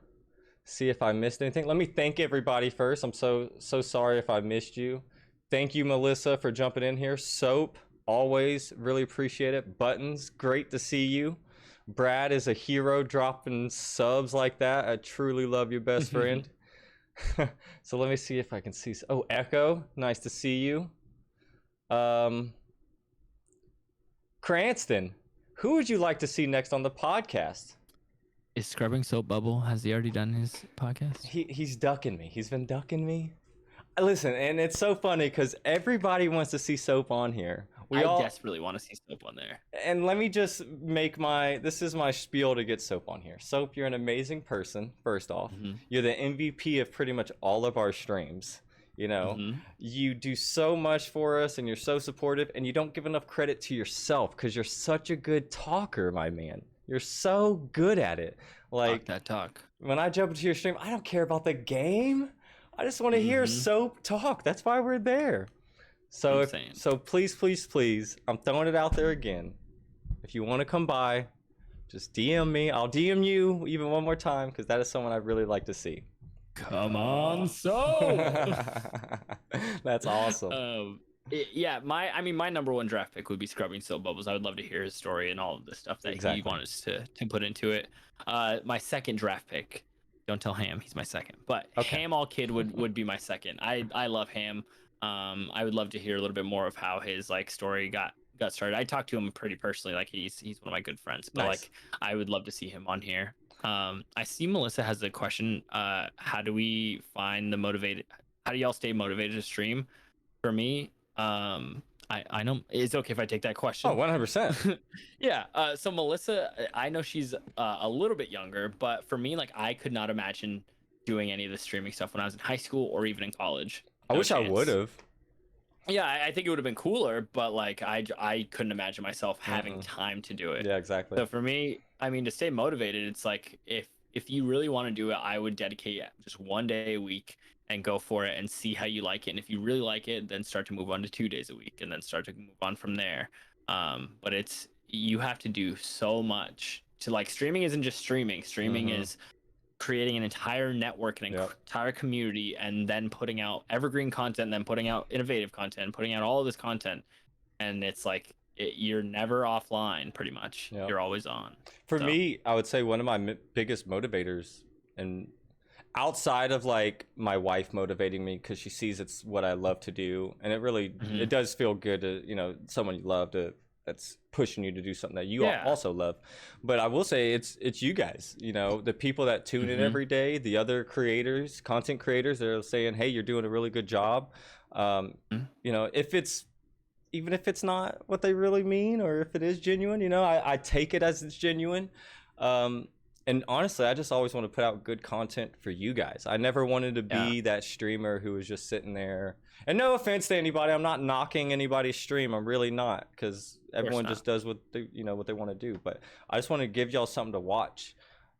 see if I missed anything. Let me thank everybody first. I'm so sorry if I missed you. Thank you, Melissa, for jumping in here. Soap, always really appreciate it. Buttons, great to see you. Brad is a hero, dropping subs like that. I truly love you, best friend. So let me see if I can see. Oh, Echo, nice to see you. Cranston, who would you like to see next on the podcast? Is Scrubbing Soap Bubble, has he already done his podcast? He's ducking me. He's been ducking me. Listen, and it's so funny because everybody wants to see Soap on here. We I all, desperately want to see Soap on there. and let me just make this is my spiel to get Soap on here. Soap, you're an amazing person, first off. Hmm. You're the MVP of pretty much all of our streams. Hmm. You do so much for us, and you're so supportive, and you don't give enough credit to yourself because you're such a good talker, my man. You're so good at it. Talk Like, that talk. when I jump into your stream, I don't care about the game. I just want to hear Hmm. Soap talk. That's why we're there. So Insane. please, please, please, I'm throwing it out there again. If you want to come by, just DM me. I'll DM you even one more time because that is someone I'd really like to see. Come on, Soap. That's awesome. Yeah, I mean, my number one draft pick would be Scrubbing Soap Bubbles. I would love to hear his story and all of the stuff that he Exactly. wants to put into it. My second draft pick, don't tell Ham, he's my second, but Okay. Ham All Kid would be my second. I love Ham. I would love to hear a little bit more of how his like story got started. I talked to him pretty personally, like he's one of my good friends, but Nice. like I would love to see him on here. I see Melissa has a question. How do we find the motivated? How do y'all stay motivated to stream? For me, I know it's okay if I take that Oh, question. 100%. Yeah. So Melissa, I know she's a little bit younger, but for me, like I could not imagine doing any of the streaming stuff when I was in high school or even in college. I No wish I would chance. have. Yeah, I think it would have been cooler, but like I couldn't imagine myself having Mm-mm. time to do it. Yeah, exactly. So for me, I mean, to stay motivated, it's like if you really want to do it, I would dedicate just 1 day a week and go for it and see how you like it. And if you really like it, then start to move on to 2 days a week and then start to move on from there. But it's you have to do so much to like streaming isn't just streaming. Streaming Mm-hmm. is creating an entire network and an Yep. entire community and then putting out evergreen content, then putting out innovative content, putting out all of this content. And it's like you're never offline pretty much. Yep. You're always on. For So, me, I would say one of my biggest motivators, and outside of like my wife motivating me because she sees it's what I love to do, and it really mhm. it does feel good to someone you love to that's pushing you to do something that you Yeah. also love. But I will say it's you guys, the people that tune in Mhm. every day, the other creators, content creators that are saying, hey, you're doing a really good job. Um, Mhm. if it's even if it's not what they really mean, or if it is genuine, I take it as it's genuine. Um, and honestly, I just always want to put out good content for you guys. I never wanted to Yeah. be that streamer who was just sitting there. And no offense to anybody, I'm not knocking anybody's stream. I'm really not, because Of course everyone not. just does what they want to do. But I just want to give y'all something to watch,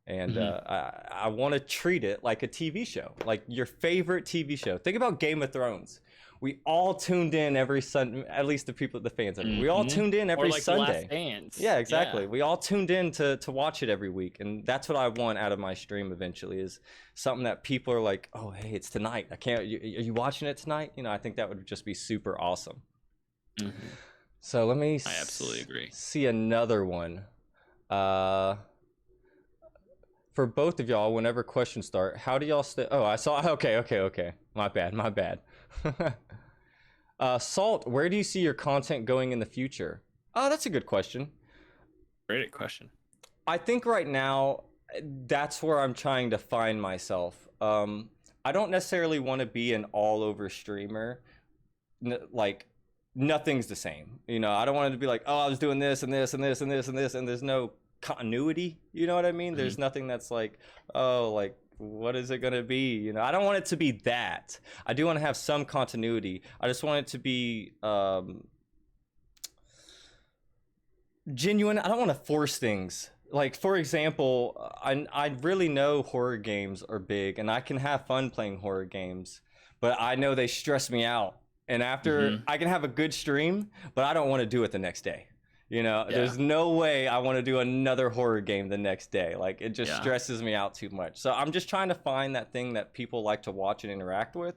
and Mhm. I want to treat it like a TV show, like your favorite TV show. Think about Game of Thrones. We all tuned in every Sunday, at least the people, the fans of it. We all Mhm. tuned in Or every like The Last Sunday. Dance. Yeah, Yeah. exactly. We all tuned in to watch it every week, and that's what I want out of my stream eventually, is something that people are like, "Oh, hey, it's tonight. I can't. Are you watching it tonight?" I think that would just be super awesome. Mhm. So let me I absolutely agree. see another one. Uh, for both of y'all, whenever questions start, how do y'all stay? Oh, I saw. Okay. My bad. Salt, where do you see your content going in the future? Oh, that's a good question. Great question. I think right now, that's where I'm trying to find myself. I don't necessarily want to be an all over streamer. Like, nothing's the same. I don't want it to be like, oh, I was doing this and this and this and this and this, and there's no continuity. You know what I mean? Mhm. There's nothing that's like, oh, like, what is it going to be? I don't want it to be that. I do want to have some continuity. I just want it to be genuine. I don't want to force things. Like, for example, I really know horror games are big, and I can have fun playing horror games, but I know they stress me out. And after, Mhm. I can have a good stream, but I don't want to do it the next day. Yeah. There's no way I want to do another horror game the next day. Like, it just Yeah. stresses me out too much. So I'm just trying to find that thing that people like to watch and interact with,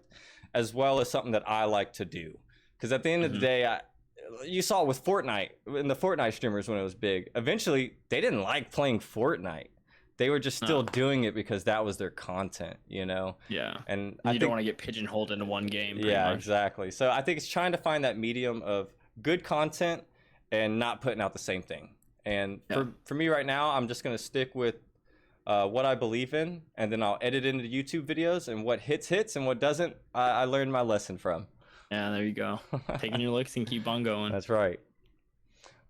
as well as something that I like to do. Because at the end of the Mhm. day, you saw it with Fortnite, and the Fortnite streamers when it was big. Eventually, they didn't like playing Fortnite. They were just still No. doing it because that was their content. Yeah. And I You don't think, want to get pigeonholed into one game, pretty yeah, much. exactly. So I think it's trying to find that medium of good content and not putting out the same thing. And Yeah. for me right now, I'm just gonna stick with what I believe in, and then I'll edit into YouTube videos, and what hits, and what doesn't, I learned my lesson from. Yeah. There you go. Taking your licks and keep on going. That's right.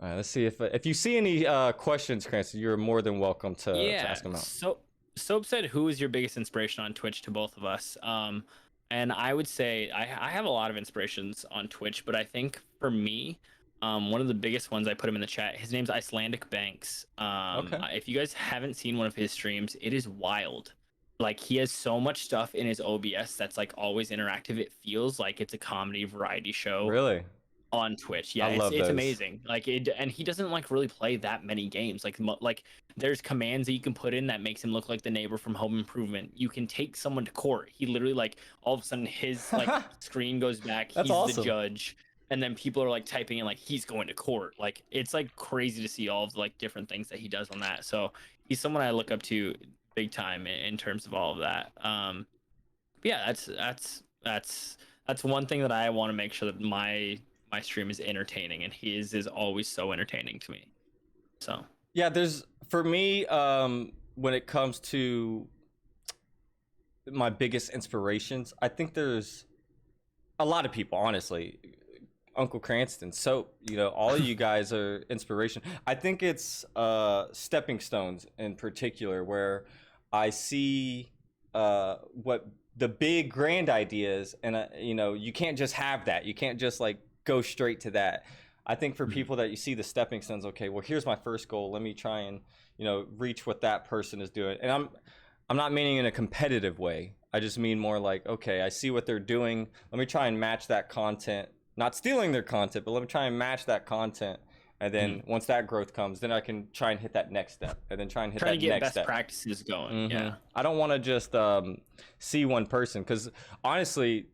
All right, let's see if you see any questions, Cranston. You're more than welcome to Yeah. ask them out. So Soap said, "Who is your biggest inspiration on Twitch?" To both of us. And I would say I have a lot of inspirations on Twitch, but I think for me, one of the biggest ones I put him in the chat. His name's Icelandic Banks. Okay. If you guys haven't seen one of his streams, it is wild. Like he has so much stuff in his OBS that's like always interactive. It feels like it's a comedy variety show Really? on Twitch. I Yeah, it's love it's those. amazing. Like it, and he doesn't like really play that many games. Like there's commands that you can put in that makes him look like the neighbor from Home Improvement. You can take someone to court. He literally like all of a sudden his like screen goes back. That's He's the awesome. judge. and then people are like typing in like he's going to court. Like it's like crazy to see all of the, like different things that he does on that. So he's someone I look up to big time in terms of all of that. Yeah, that's one thing that I want to make sure that my stream is entertaining, and his is always so entertaining to me. So Yeah, there's for me, when it comes to my biggest inspirations, I think there's a lot of people, honestly. Uncle Cranston, Soap, all of you guys are inspiration. I think it's stepping stones in particular where I see what the big grand ideas, and you can't just have that. You can't just like go straight to that. I think for people that you see the stepping stones, okay, well here's my first goal. Let me try and reach what that person is doing. And I'm not meaning in a competitive way. I just mean more like, okay, I see what they're doing. Let me try and match that content. Not stealing their content, but let me try and match that content. And then once that growth comes, then I can try and hit that next step, and then try and hit that next step. Trying to get best practices going. Yeah. I don't want to just see one person, because honestly,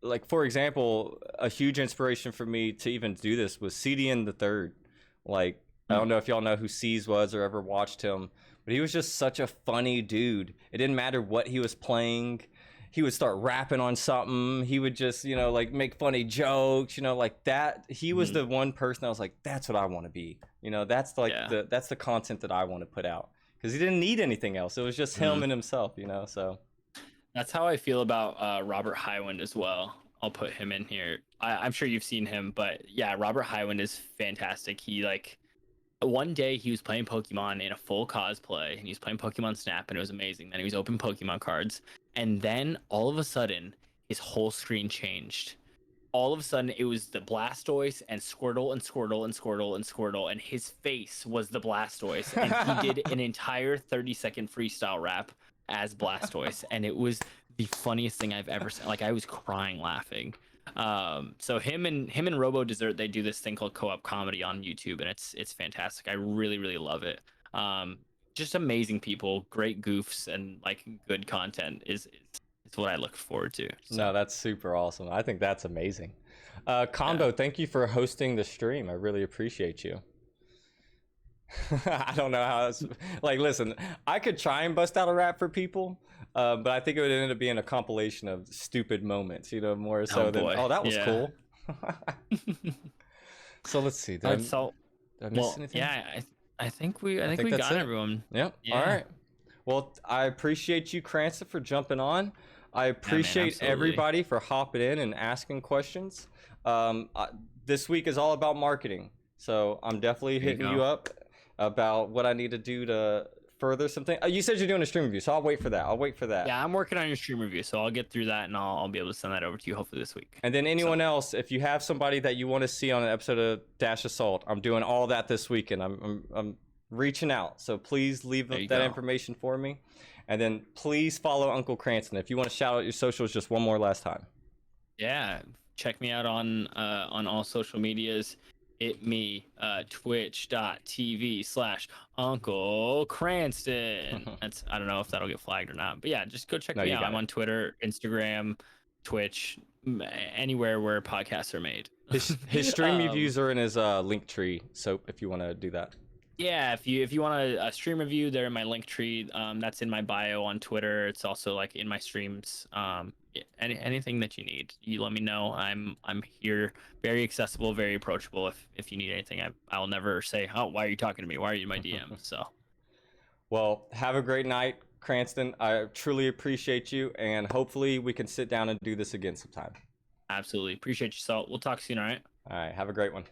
like for example, a huge inspiration for me to even do this was CDN the Third. Like I don't know if y'all know who C's was or ever watched him, but he was just such a funny dude. It didn't matter what he was playing. He would start rapping on something. He would just, like make funny jokes, like that. He was the one person I was like, that's what I want to be. That's like that's the content that I want to put out, because he didn't need anything else. It was just him and himself, so. That's how I feel about Robert Hyland as well. I'll put him in here. I'm sure you've seen him, but yeah, Robert Hyland is fantastic. He like one day he was playing Pokemon in a full cosplay, and he was playing Pokemon Snap, and it was amazing. Then he was opening Pokemon cards, and then all of a sudden his whole screen changed. All of a sudden it was the Blastoise and Squirtle and Squirtle and Squirtle and Squirtle, and his face was the Blastoise, and he did an entire 30-second freestyle rap as Blastoise, and it was the funniest thing I've ever seen. Like I was crying laughing. So him and Robo Dessert, they do this thing called co-op comedy on YouTube, and it's fantastic. I really really love it. Just amazing people, great goofs, and like good content is what I look forward to. So. No, that's super awesome. I think that's amazing. Combo, thank you for hosting the stream. I really appreciate you. I don't know how it's like. Listen, I could try and bust out a rap for people, but I think it would end up being a compilation of stupid moments, more so than that was cool. So let's see. Did I miss anything? Yeah, I think we got everyone. Yep. Yeah. All right. Well, I appreciate you, Cranston, for jumping on. I appreciate everybody for hopping in and asking questions. This week is all about marketing, so I'm definitely hitting you up about what I need to do to further something. You said you're doing a stream review, so I'll wait for that. Yeah, I'm working on your stream review, so I'll get through that, and I'll be able to send that over to you hopefully this week. And then anyone else, if you have somebody that you want to see on an episode of Dash Assault, I'm doing all that this week, and I'm reaching out. So please leave that information for me. And then please follow Uncle Cranston. If you want to shout out your socials just one more last time. Yeah, check me out on all social medias. twitch.tv/UncleCranston. I don't know if that'll get flagged or not, but yeah, just go check me out. I'm on Twitter, Instagram, Twitch, anywhere where podcasts are made. His stream reviews are in his link tree, so if you want to do that. Yeah, if you want a stream review, they're in my link tree. That's in my bio on Twitter. It's also like in my streams. Anything that you need, you let me know. I'm here, very accessible, very approachable. If you need anything, I'll never say, oh, why are you talking to me? Why are you in my DM? So, well, have a great night, Cranston. I truly appreciate you, and hopefully we can sit down and do this again sometime. Absolutely appreciate you, Salt. We'll talk soon. All right. All right. Have a great one.